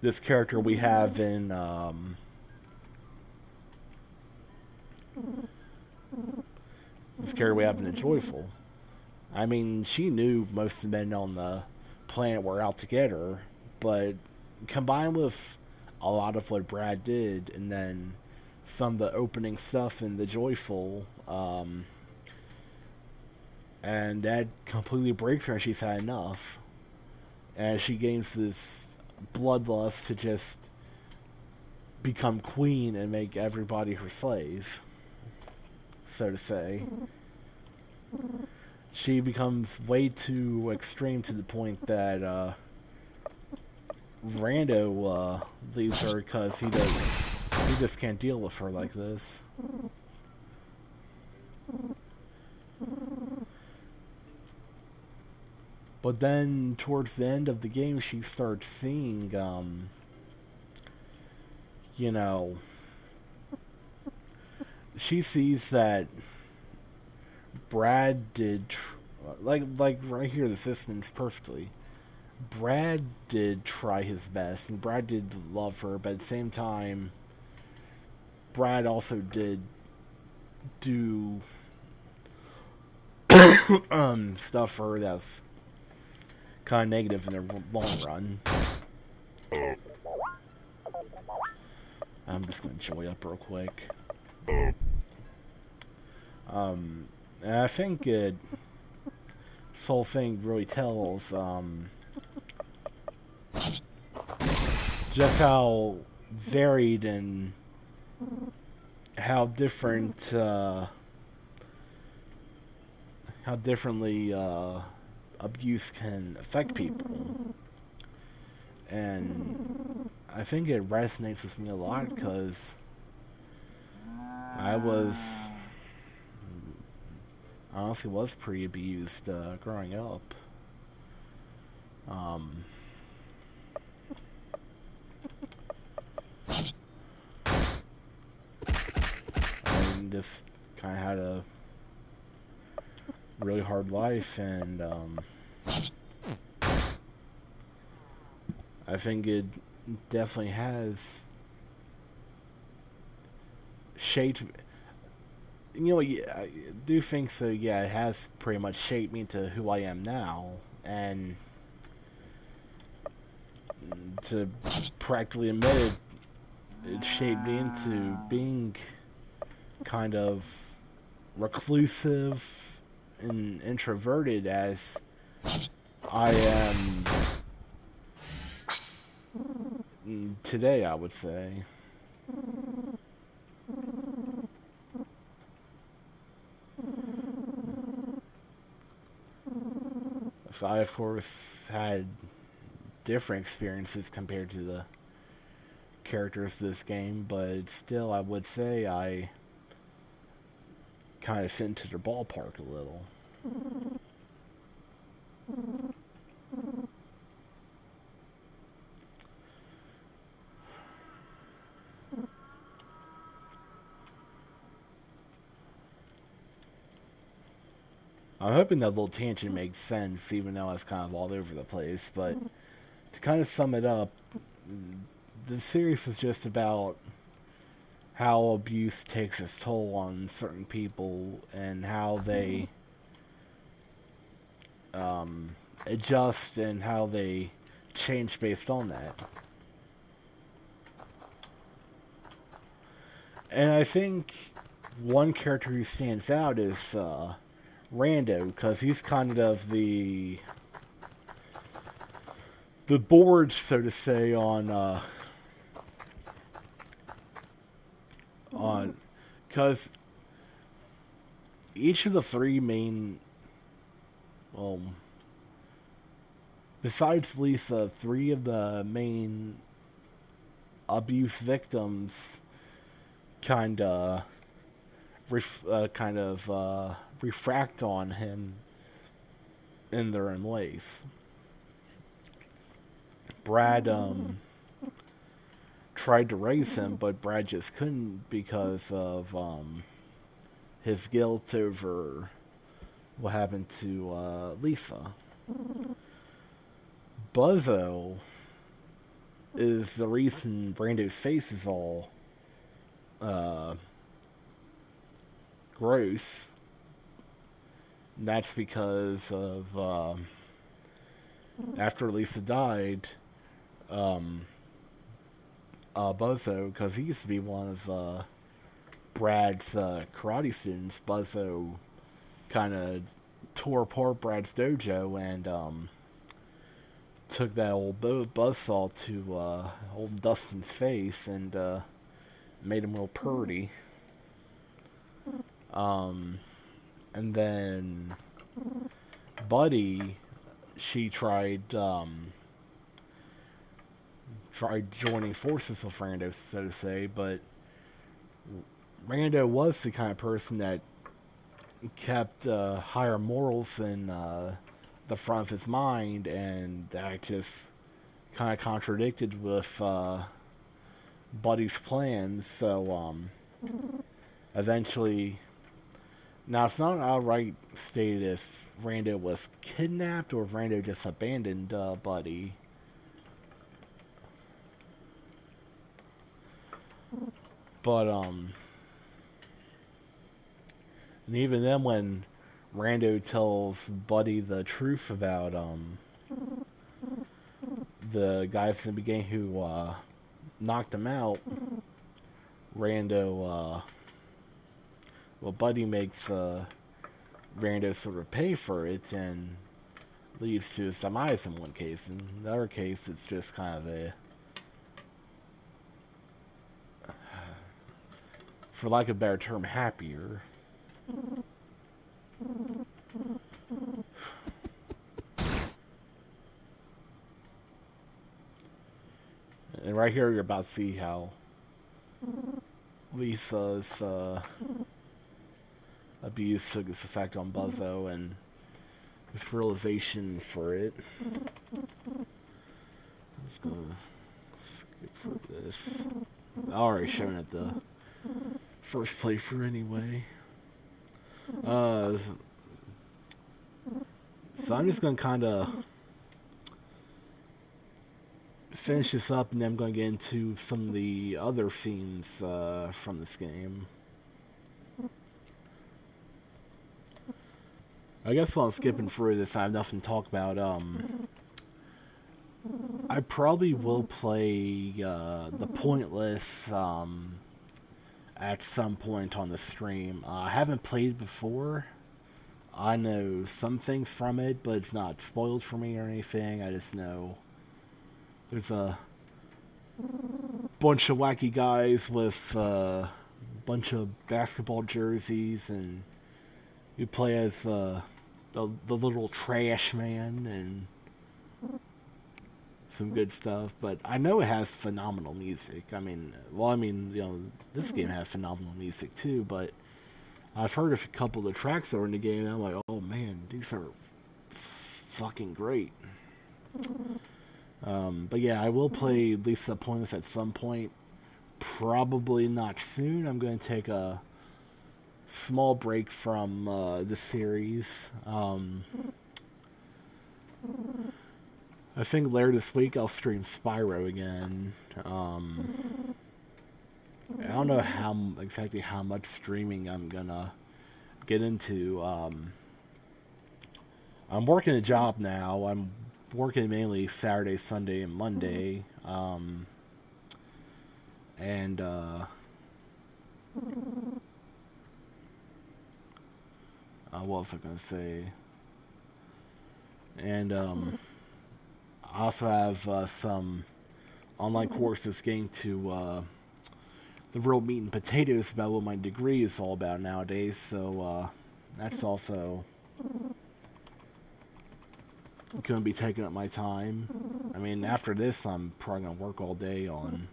this character we have in the Joyful. I mean, she knew most of the men on the planet were out to get her, but combined with a lot of what Brad did, and then some of the opening stuff in the Joyful, and that completely breaks her, and she's had enough. And she gains this bloodlust to just become queen and make everybody her slave, so to say. She becomes way too extreme to the point that Rando leaves her because he just can't deal with her like this. But then towards the end of the game, she starts seeing she sees that Brad did like right here, the system's perfectly. Brad did try his best, and Brad did love her, but at the same time, Brad also did do stuff for her that's kind of negative in the long run. I'm just gonna joy up real quick. And I think this whole thing really tells just how varied and how different how differently abuse can affect people. And I think it resonates with me a lot because I honestly was pretty abused growing up. Um, I just kind of had a really hard life, and I think it definitely has shaped. Yeah, I do think so. Yeah, it has pretty much shaped me into who I am now, and to practically admit it, it shaped me into being kind of reclusive and introverted as I am today, I would say. So I, of course, had different experiences compared to the characters of this game, but still, I would say I kind of fit into their ballpark a little. I'm hoping that little tangent makes sense, even though it's kind of all over the place. But to kind of sum it up, the series is just about how abuse takes its toll on certain people and how they adjust and how they change based on that. And I think one character who stands out is Rando, because he's kind of the board, so to say, on because each of the three main, well, besides Lisa, three of the main abuse victims kind of refract on him in their own ways. Brad tried to raise him, but Brad just couldn't because of his guilt over what happened to Lisa. Buzzo is the reason Brando's face is all gross. And that's because of after Lisa died, Buzzo, because he used to be one of Brad's karate students. Buzzo kind of tore apart Brad's dojo and took that old buzzsaw to old Dustin's face and made him real purty. And then Buddy, she tried joining forces with Rando, so to say, but Rando was the kind of person that kept higher morals in the front of his mind, and that just kind of contradicted with Buddy's plans. So eventually, now it's not outright stated if Rando was kidnapped or if Rando just abandoned Buddy. But and even then, when Rando tells Buddy the truth about the guys in the beginning who knocked him out, Rando, well, Buddy makes Rando sort of pay for it and leads to his demise in one case. In the other case, it's just kind of a, for lack of a better term, happier. And right here, you're about to see how Lisa's abuse took its effect on Buzzo and his realization for it. I'm just gonna skip through this. I already shown it the first playthrough anyway. So I'm just gonna kind of finish this up, and then I'm gonna get into some of the other themes from this game. I guess while I'm skipping through this, I have nothing to talk about. I probably will play the Pointless at some point on the stream. I haven't played before. I know some things from it, but it's not spoiled for me or anything. I just know there's a bunch of wacky guys with a bunch of basketball jerseys, and you play as the little trash man and some good stuff. But I know it has phenomenal music. This game has phenomenal music too, but I've heard of a couple of the tracks that are in the game, and I'm like, oh man, these are fucking great. But yeah, I will play Lisa Pointless at some point. Probably not soon. I'm going to take a small break from the series. I think later this week I'll stream Spyro again. I don't know exactly how much streaming I'm gonna get into. I'm working a job now. I'm working mainly Saturday, Sunday, and Monday. What was I gonna say? And I also have some online courses getting to the real meat and potatoes about what my degree is all about nowadays. So that's also going to be taking up my time. I mean, after this, I'm probably going to work all day on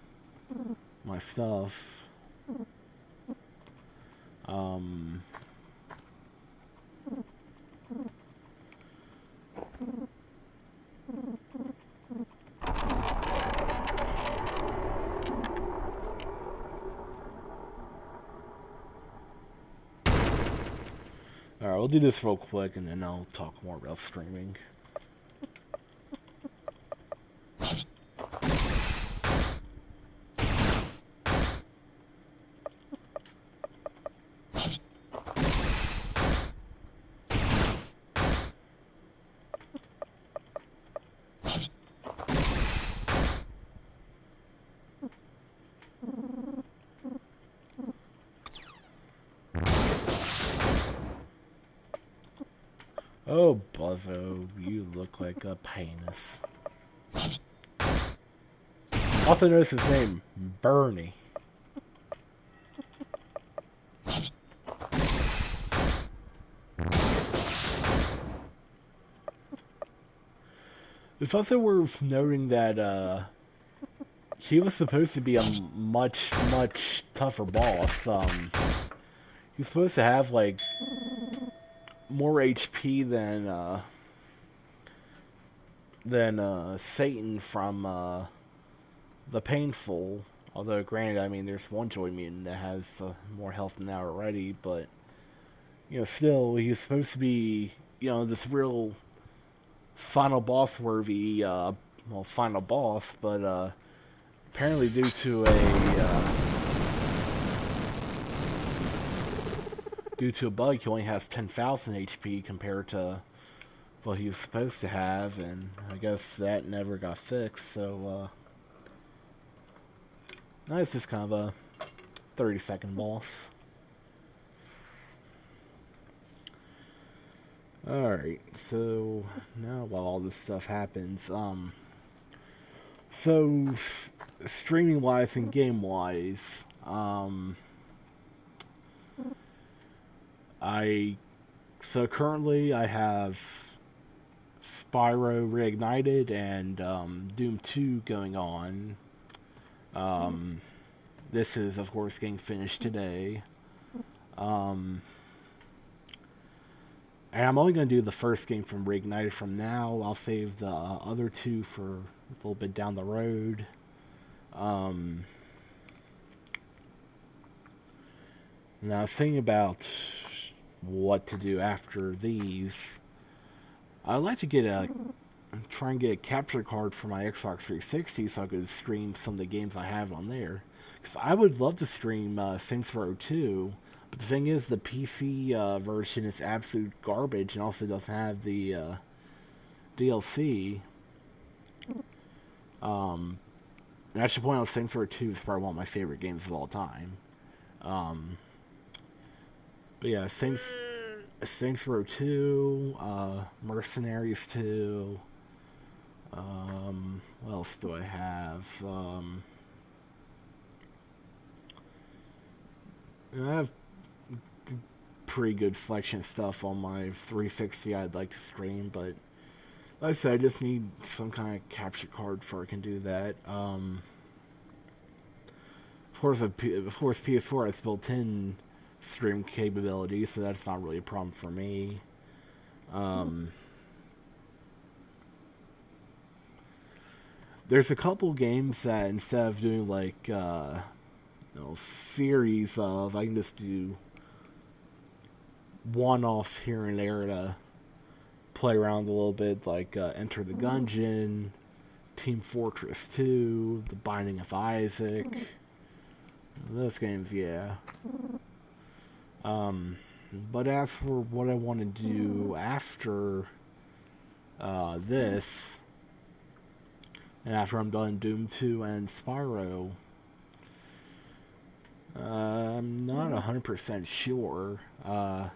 my stuff. Alright, we'll do this real quick and then I'll talk more about streaming. Oh, Buzzo, you look like a penis. Also notice his name, Bernie. It's also worth noting that he was supposed to be a much, much tougher boss. He's supposed to have like more HP than Satan from the Painful. Although, granted, I mean, there's one Joy Mutant that has more health than that already, but still, he's supposed to be this real final boss worthy final boss, but apparently due to a bug, he only has 10,000 HP compared to what he was supposed to have, and I guess that never got fixed, so now it's just kind of a 30-second boss. Alright, so now while all this stuff happens, so streaming wise and game wise, currently I have Spyro Reignited and Doom 2 going on. This is, of course, getting finished today. Um, and I'm only going to do the first game from Reignited from now. I'll save the other two for a little bit down the road. Now, thinking about what to do after these, I'd like to try and get a capture card for my Xbox 360 so I could stream some of the games I have on there. Because I would love to stream Saints Row 2, but the thing is, the PC version is absolute garbage and also doesn't have the DLC. And I should point out Saints Row 2 is probably one of my favorite games of all time. But yeah, Saints Row 2, Mercenaries 2. What else do I have? I have pretty good selection of stuff on my 360 I'd like to stream, but like I said, I just need some kind of capture card before I can do that. Of course, PS4 has built-in stream capability, so that's not really a problem for me. There's a couple games that instead of doing like series of, I can just do one-offs here and there to play around a little bit, like Enter the Gungeon, Team Fortress 2, The Binding of Isaac. Those games, yeah. But as for what I want to do after this, and after I'm done Doom 2 and Spyro, I'm not 100% sure. Kind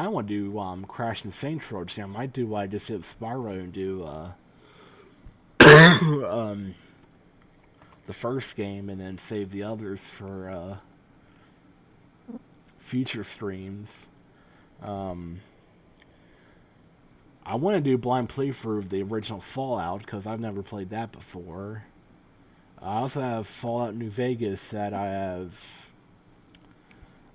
of want to do Crash and Saints Row. I might do what I just did with Spyro and do the first game and then save the others for future streams. I want to do blind playthrough of the original Fallout because I've never played that before. I also have Fallout New Vegas that I have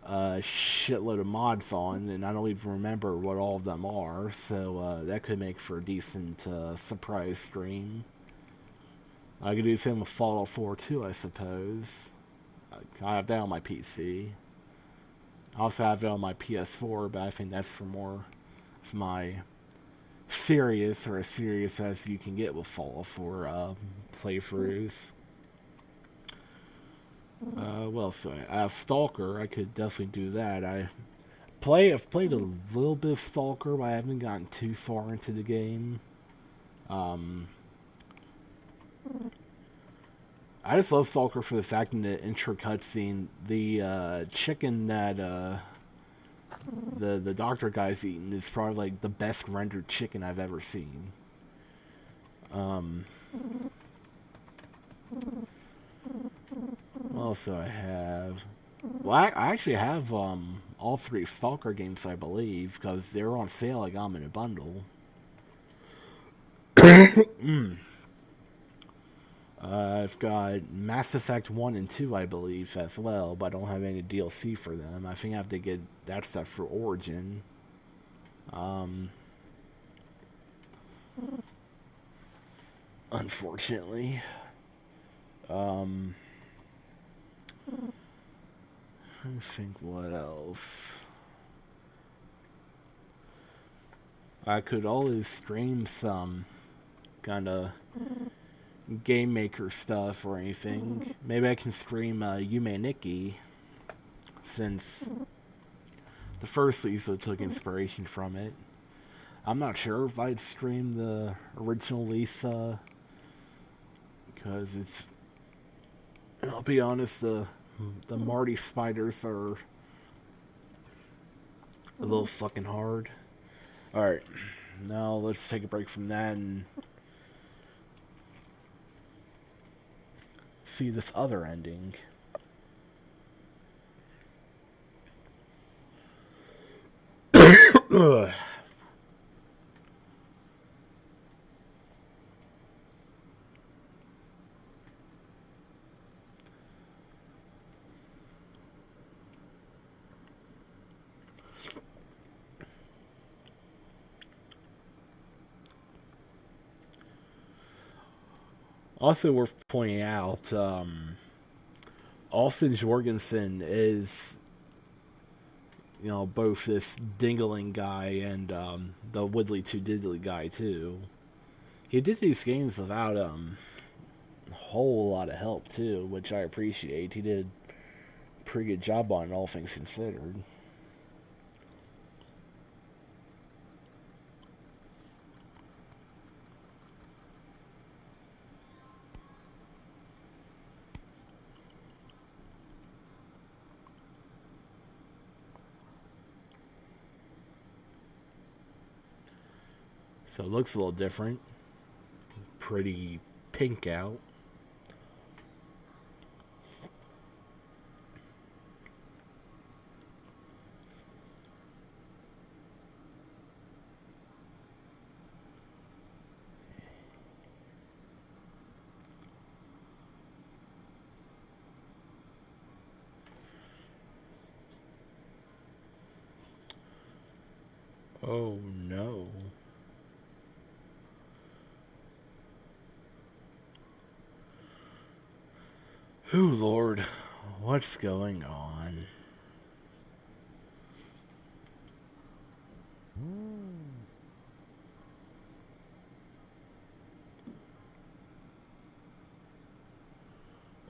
a shitload of mods on, and I don't even remember what all of them are, so that could make for a decent surprise stream. I could do the same with Fallout 4 too, I suppose. I have that on my PC. I also have it on my PS4, but I think that's for more of my serious, or as serious as you can get with Fallout 4 playthroughs. What else do I have? Stalker, I could definitely do that. I've played a little bit of Stalker, but I haven't gotten too far into the game. I just love Stalker for the fact in the intro cutscene, the chicken that the doctor guy's eating is probably like the best rendered chicken I've ever seen. What else do I have? Well, I actually have all three Stalker games, I believe, because they were on sale. I got them in a bundle. I've got Mass Effect 1 and 2, I believe, as well, but I don't have any DLC for them. I think I have to get that stuff for Origin. Unfortunately. I think what else? I could always stream some kind of game maker stuff or anything. Maybe I can stream Yume Nikki, since the first Lisa took inspiration from it. I'm not sure if I'd stream the original Lisa, because it's, I'll be honest, the Marty spiders are a little fucking hard. Alright, now let's take a break from that and see this other ending. Also worth pointing out, Austin Jorgensen is, both this Dingling guy and the Woodley 2 Diddley guy, too. He did these games without a whole lot of help, too, which I appreciate. He did a pretty good job on it, all things considered. So it looks a little different. Pretty pink out. Oh no. Oh Lord, what's going on?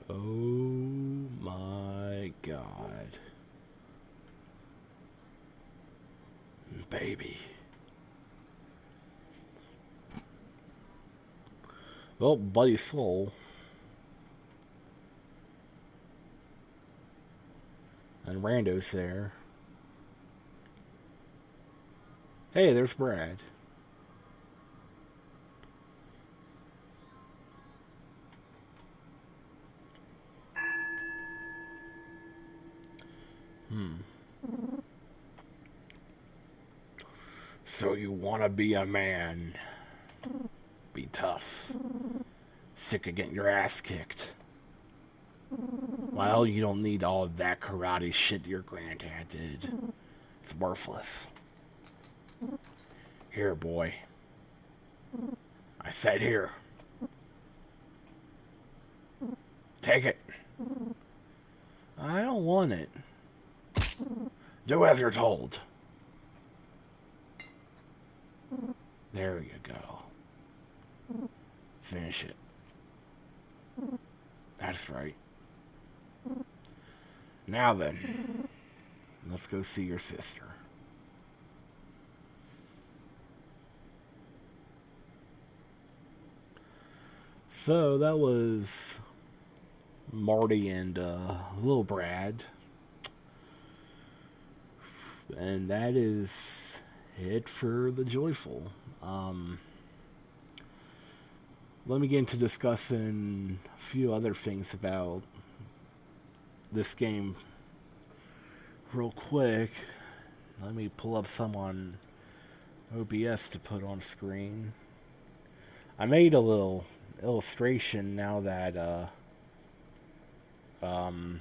Oh my God. Baby. Well, Buddy Soul. And Rando's there. Hey, there's Brad. So you wanna be a man. Be tough. Sick of getting your ass kicked. Well, you don't need all of that karate shit your granddad did. It's worthless. Here, boy. I said here. Take it. I don't want it. Do as you're told. There you go. Finish it. That's right. Now then, let's go see your sister. So that was Marty and Lil Brad. And that is it for the Joyful. Let me get into discussing a few other things about this game real quick. Let me pull up some on OBS to put on screen. I made a little illustration now that I've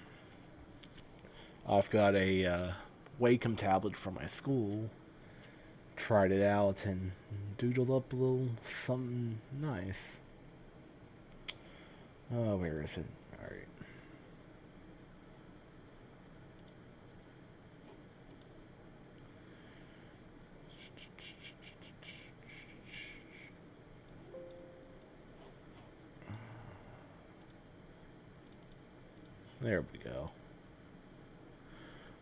got a Wacom tablet from my school. Tried it out and doodled up a little something nice. Oh, where is it? Alright. There we go.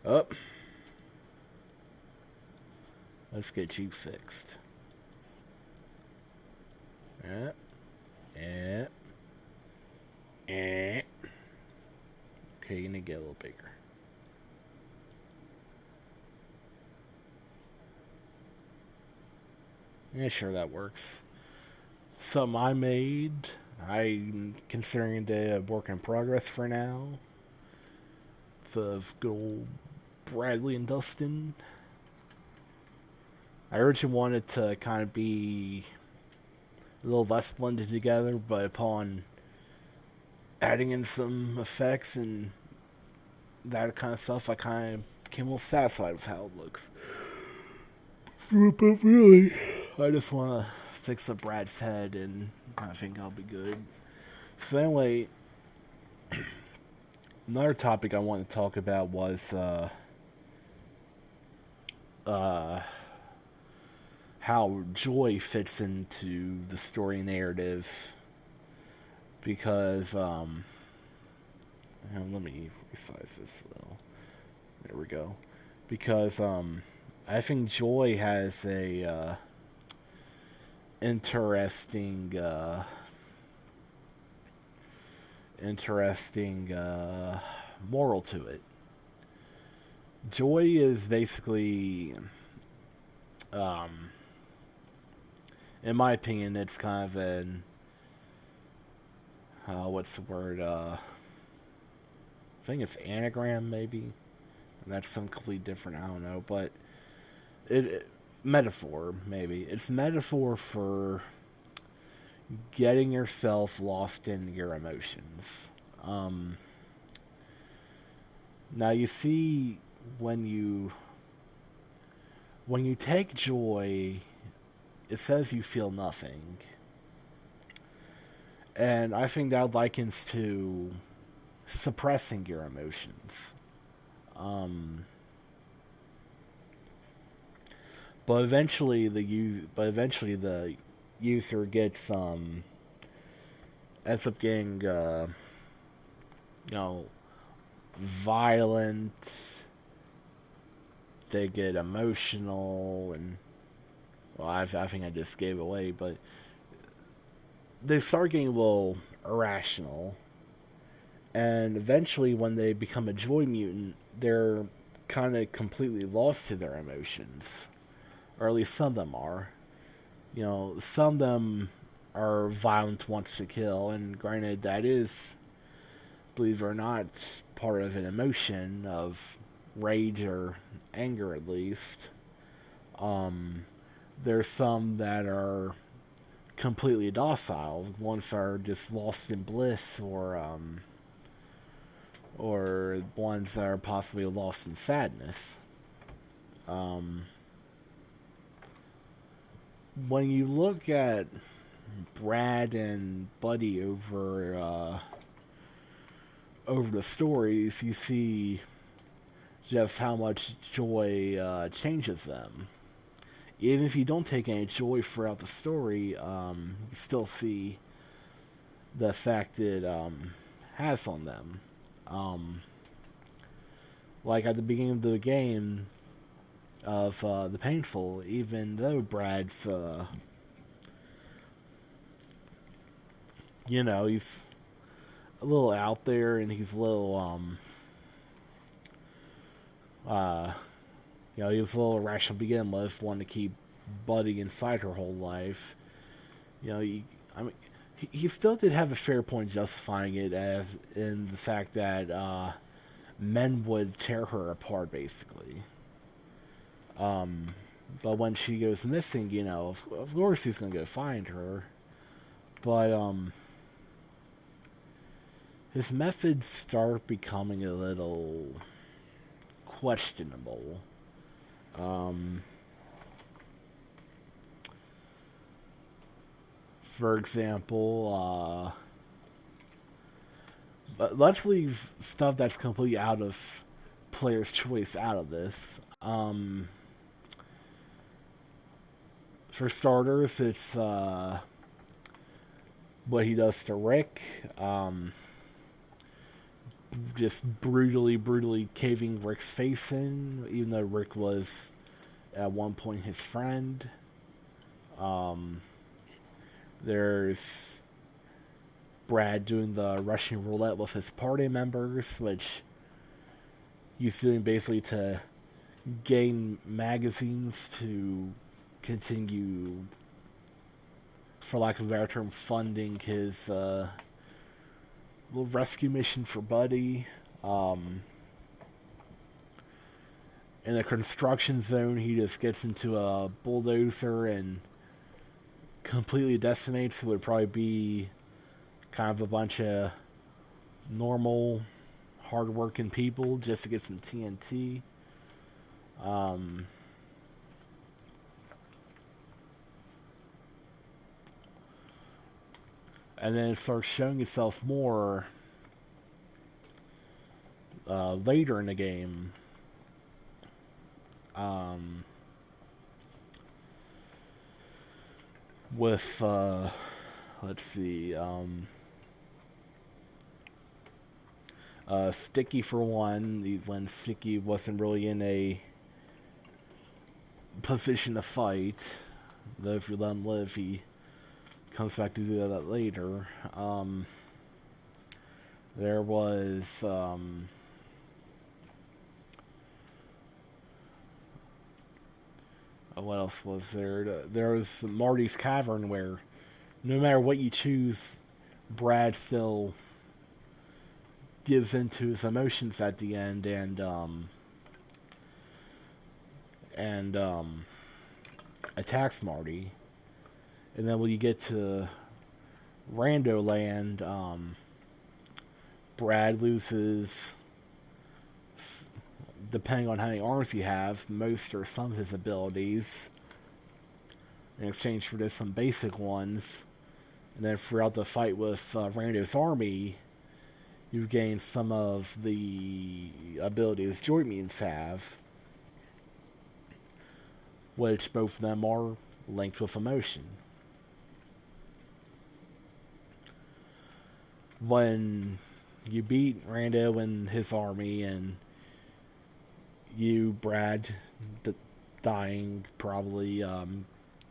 Up. Let's get you fixed. Yep. Yep. Eh. Okay, you need to get a little bigger. Yeah, sure, that works. Something I made. I'm considering it a work in progress for now. It's of good old Bradley and Dustin. I originally wanted to kind of be a little less blended together, but upon adding in some effects and that kind of stuff, I kind of became a little satisfied with how it looks. But really, I just want to fix up Brad's head, and I think I'll be good. So anyway, another topic I want to talk about was uh, how joy fits into the story narrative. Because let me resize this a little. There we go. Because I think joy has a interesting moral to it. Joy is basically, um, in my opinion, it's kind of an what's the word? I think it's anagram, maybe. That's some completely different. I don't know, but it metaphor maybe. It's metaphor for getting yourself lost in your emotions. Um, Now you see when you when you take joy, it says you feel nothing. And I think that likens to suppressing your emotions. Um, but eventually the user gets ends up getting you know violent. They get emotional, and well, I think I just gave away, but they start getting a little irrational, and eventually, when they become a joy mutant, they're kind of completely lost to their emotions, or at least some of them are. Some of them are violent, wants to kill, and granted, that is, believe it or not, part of an emotion of rage or anger, at least. Um, there's some that are completely docile. Ones are just lost in bliss, or ones that are possibly lost in sadness. Um, when you look at Brad and Buddy over the stories, you see just how much joy changes them. Even if you don't take any joy throughout the story, you still see the effect it has on them. Um, like at the beginning of the game of the painful, even though Brad's, he's a little out there and he's a little, uh, he was a little irrational to begin with, wanting to keep Buddy inside her whole life. I mean, he still did have a fair point justifying it as in the fact that men would tear her apart, basically. Um, but when she goes missing, of course he's gonna go find her. But his methods start becoming a little questionable. Um, for example, but let's leave stuff that's completely out of player's choice out of this. For starters, it's what he does to Rick. Just brutally caving Rick's face in, even though Rick was at one point his friend. Um, there's Brad doing the Russian roulette with his party members, which he's doing basically to gain magazines to continue, for lack of a better term, funding his little rescue mission for Buddy. In the construction zone, he just gets into a bulldozer and completely decimates what would probably be kind of a bunch of normal, hardworking people just to get some TNT. Um, and then it starts showing itself more later in the game. With let's see, Sticky for one, when Sticky wasn't really in a position to fight. Though if you let him live, he comes back to do that later. There was what else was there? There was Marty's Cavern, where no matter what you choose, Brad still gives into his emotions at the end and attacks Marty. And then when you get to Rando Land, Brad loses, depending on how many arms you have, most or some of his abilities in exchange for just some basic ones. And then throughout the fight with Rando's army, you gain some of the abilities Joy Mutants have, which both of them are linked with emotion. When you beat Rando and his army, and you, Brad, dying probably,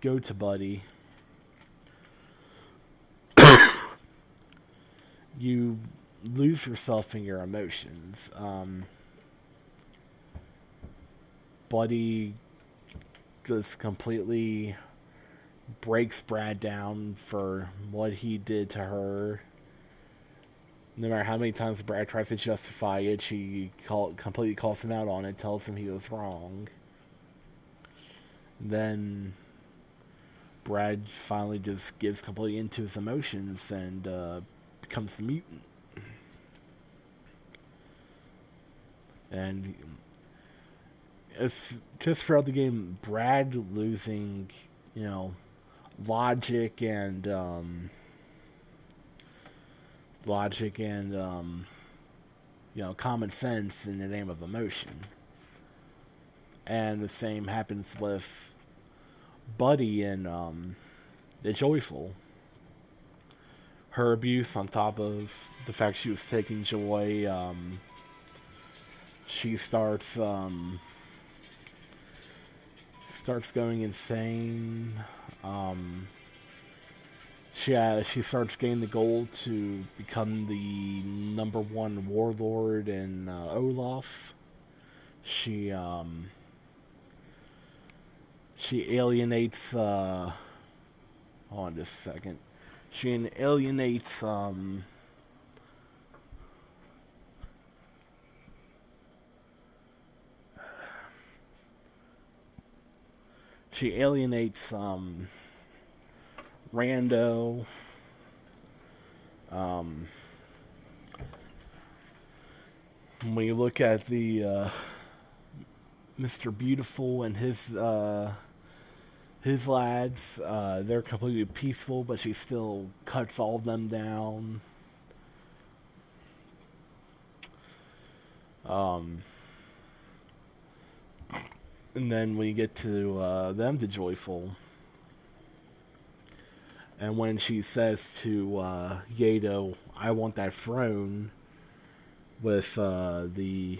go to Buddy, you lose yourself in your emotions. Buddy just completely breaks Brad down for what he did to her. No matter how many times Brad tries to justify it, she completely calls him out on it, tells him he was wrong. Then Brad finally just gives completely into his emotions and becomes the mutant. And it's just throughout the game, Brad losing, logic and common sense in the name of emotion. And the same happens with Buddy and the Joyful. Her abuse, on top of the fact she was taking joy, she starts going insane. She starts gaining the goal to become the #1 warlord in Olaf. She alienates. Hold on just a second. She alienates. She alienates Rando. When you look at the Mr. Beautiful and his lads, they're completely peaceful, but she still cuts all of them down. And then when you get to them, the Joyful, and when she says to Yato, "I want that throne," with the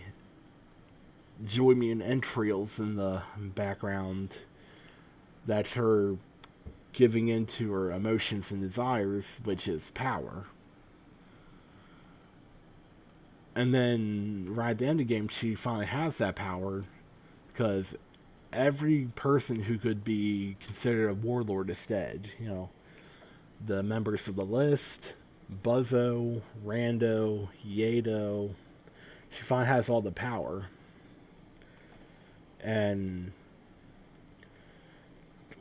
Joy Mutant entrails in the background, that's her giving in to her emotions and desires, which is power. And then right at the end of the game, she finally has that power, because every person who could be considered a warlord is dead. The members of the list, Buzzo, Rando, Yato. She finally has all the power. And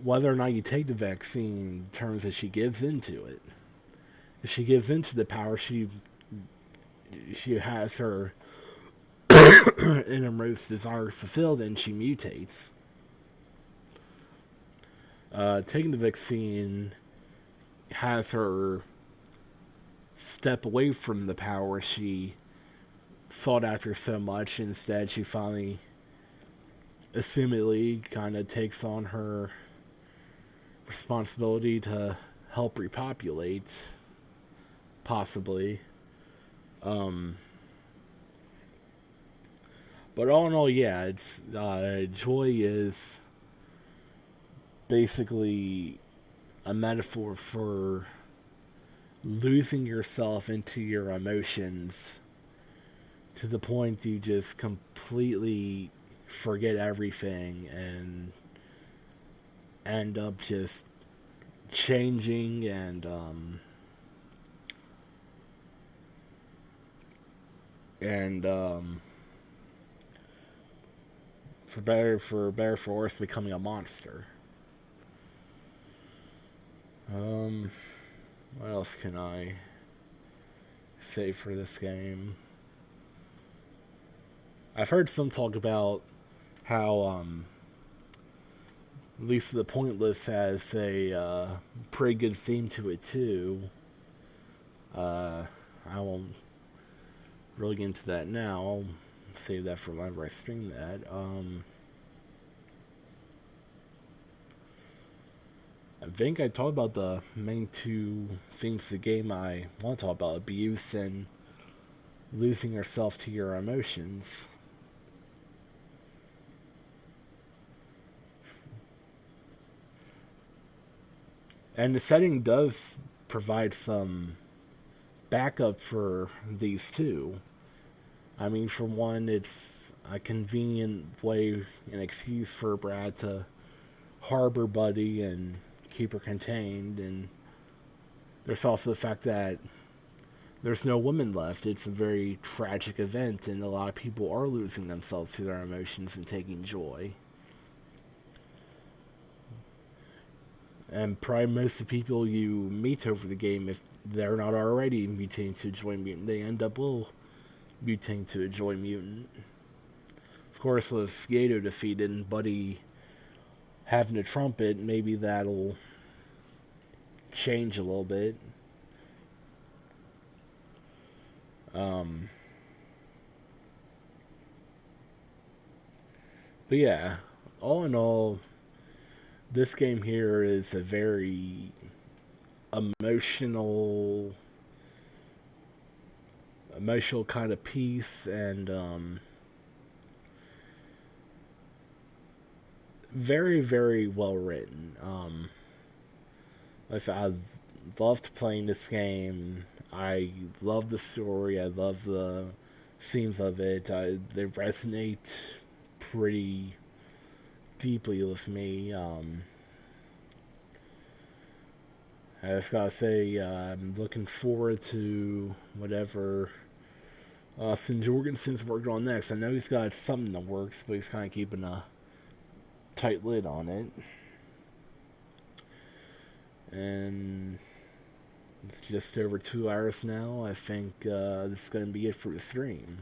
whether or not you take the vaccine determines if she gives into it. If she gives into the power, she has her innermost desire fulfilled, and she mutates. Taking the vaccine has her step away from the power she sought after so much. Instead, she finally, assumedly, kind of takes on her responsibility to help repopulate, possibly. Um, but all in all, yeah, it's joy is basically a metaphor for losing yourself into your emotions to the point you just completely forget everything and end up just changing and for worse becoming a monster. What else can I say for this game? I've heard some talk about how at least the Pointless has a pretty good theme to it too. I won't really get into that now. I'll save that for whenever I stream that. I think I talked about the main two themes of the game I want to talk about: abuse and losing yourself to your emotions. And the setting does provide some backup for these two. I mean, for one, it's a convenient way, an excuse for Brad to harbor Buddy and keep her contained. And there's also the fact that there's no woman left. It's a very tragic event, and a lot of people are losing themselves to their emotions and taking joy. And probably most of the people you meet over the game, if they're not already mutating to a Joy Mutant, they end up mutating to a Joy Mutant. Of course, with Yato defeated and Buddy having a trumpet, maybe that'll change a little bit. But yeah, all in all, this game here is a very emotional kind of piece, and very, very well written. I loved playing this game. I love the story. I love the themes of it. They resonate pretty deeply with me. I just gotta say, I'm looking forward to whatever Austin Jorgensen's working on next. I know he's got something in the works, but he's kind of keeping a tight lid on it. And it's just over 2 hours now. I think this is going to be it for the stream.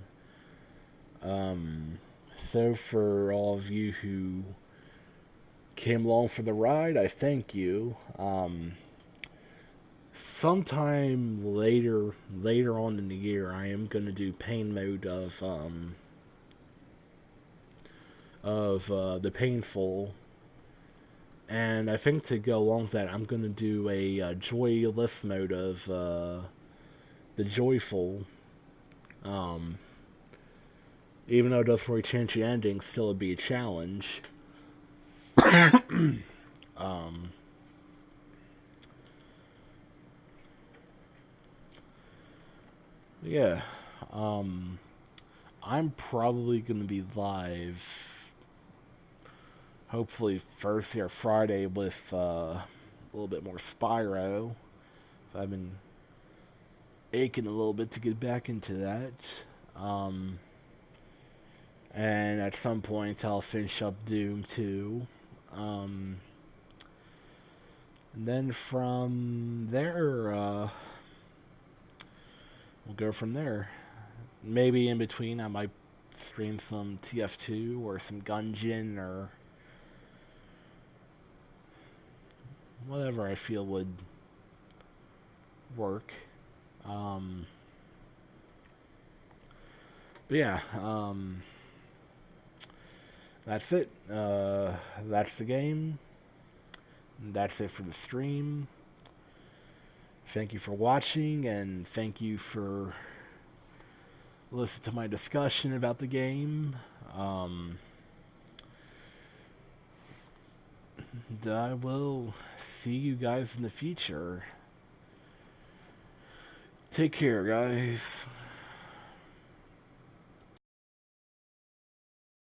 So for all of you who came along for the ride, I thank you. Sometime later on in the year, I am going to do pain mode of the painful, and I think to go along with that, I'm going to do a joyless mode of the joyful. Even though it doesn't really change the ending, still it'd be a challenge. Yeah. I'm probably going to be live, hopefully Thursday or Friday, with a little bit more Spyro. So I've been aching a little bit to get back into that. And at some point I'll finish up Doom 2. And then from there, we'll go from there. Maybe in between I might stream some TF2 or some Gungeon or whatever I feel would work. Um, but yeah, that's it. That's the game. That's it for the stream. Thank you for watching, and thank you for listening to my discussion about the game. And I will see you guys in the future. Take care, guys.